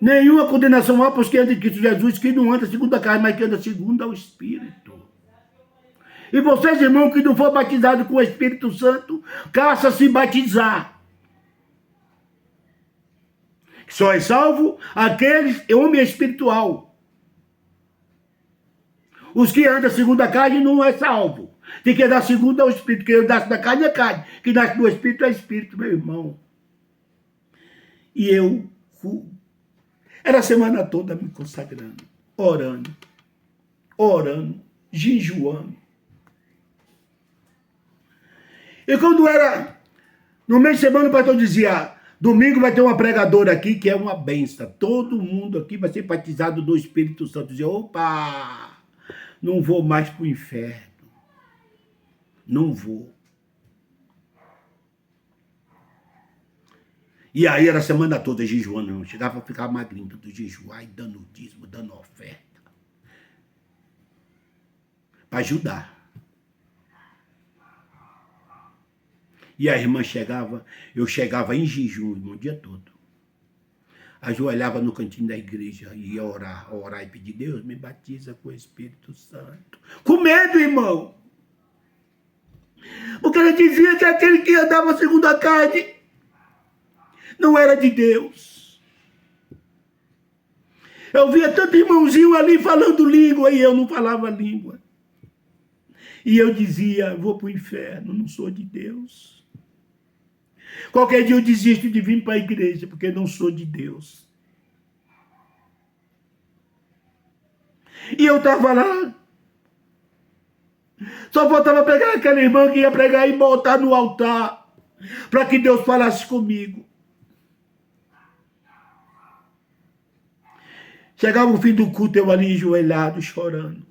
Speaker 1: Nenhuma condenação há para os que andam em Cristo Jesus, que não anda segundo a carne, mas que anda segundo ao Espírito. E vocês, irmãos, que não for batizado com o Espírito Santo, caça se batizar. Só é salvo aqueles, homem espiritual. Os que andam segundo a carne não é salvo. Tem que dar segundo ao Espírito, que nasce da carne é carne, que nasce do Espírito é Espírito, meu irmão. E eu era a semana toda me consagrando, orando, jejuando. E quando era no meio de semana, o pastor dizia: domingo vai ter uma pregadora aqui que é uma benção. Todo mundo aqui vai ser batizado do Espírito Santo. Eu dizia: opa, não vou mais para o inferno. Não vou. E aí era a semana toda jejuando, não chegava a ficar magrinho do jejuar e dando dízimo, dando oferta. Para ajudar. E a irmã chegava, eu chegava em jejum o dia todo. Ajoelhava no cantinho da igreja e ia orar e pedir: Deus, me batiza com o Espírito Santo. Com medo, irmão. Porque ela dizia que aquele que andava segundo a carne não era de Deus. Eu via tanto irmãozinho ali falando língua e eu não falava língua. E eu dizia: vou para o inferno, não sou de Deus. Qualquer dia eu desisto de vir para a igreja, porque não sou de Deus. E eu estava lá. Só faltava pegar aquela irmã que ia pregar e botar no altar, para que Deus falasse comigo. Chegava o fim do culto, eu ali enjoelhado, chorando.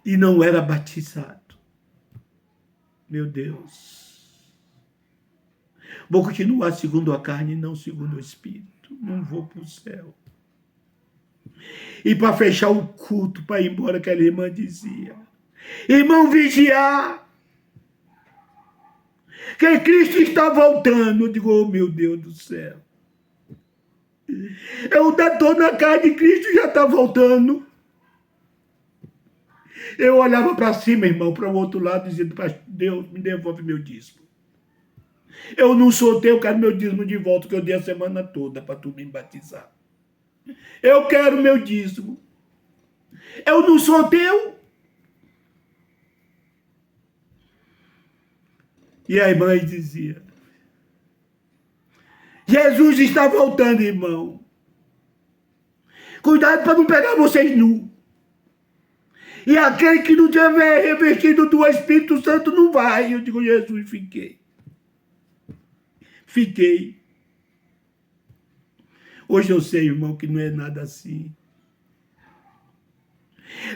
Speaker 1: E não era batizado. Meu Deus. Vou continuar segundo a carne e não segundo o Espírito. Não vou para o céu. E para fechar o culto, para ir embora, aquela irmã dizia: irmão, vigiar, que Cristo está voltando. Eu digo: oh, meu Deus do céu. Eu estou na carne, Cristo já está voltando. Eu olhava para cima, irmão, para o outro lado, dizendo: Deus, me devolve meu dízimo. Eu não sou teu, eu quero meu dízimo de volta, que eu dei a semana toda para tu me batizar. Eu quero meu dízimo. Eu não sou teu. E a irmã dizia: Jesus está voltando, irmão. Cuidado para não pegar vocês nu. E aquele que não tiver revestido do Espírito Santo não vai. Eu digo: Jesus, fiquei. Hoje eu sei, irmão, que não é nada assim.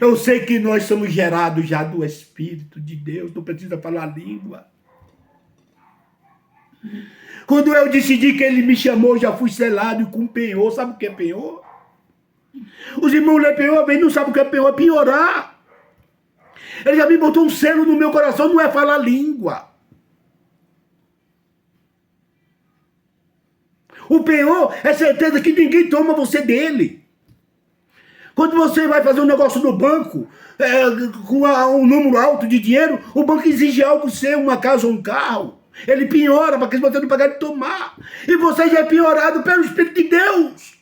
Speaker 1: Eu sei que nós somos gerados já do Espírito de Deus, não precisa falar língua. Quando eu decidi que ele me chamou, já fui selado e com penhor. Sabe o que é penhor? Os irmãos lê penhor, bem, não sabem o que é penhor, é penhorar. Ele já me botou um selo no meu coração, não é falar língua. O penhor é certeza que ninguém toma você dele. Quando você vai fazer um negócio no banco, com um número alto de dinheiro, o banco exige algo seu, uma casa ou um carro. Ele penhora para que você não pagar de tomar. E você já é penhorado pelo Espírito de Deus.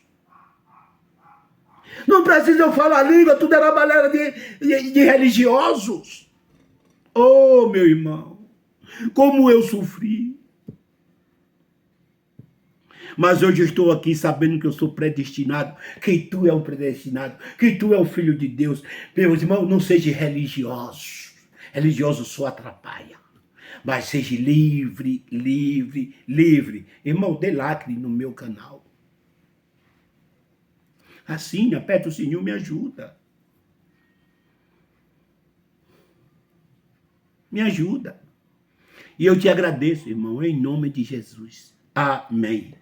Speaker 1: Não precisa eu falar língua, tudo era balela de religiosos. Oh, meu irmão, como eu sofri. Mas hoje eu estou aqui sabendo que eu sou predestinado, que tu é um predestinado, que tu é o Filho de Deus. Meus irmãos, não seja religioso. Religioso só atrapalha. Mas seja livre, livre, livre. Irmão, dê like no meu canal. Assim, aperta o sininho, me ajuda. Me ajuda. E eu te agradeço, irmão, em nome de Jesus. Amém.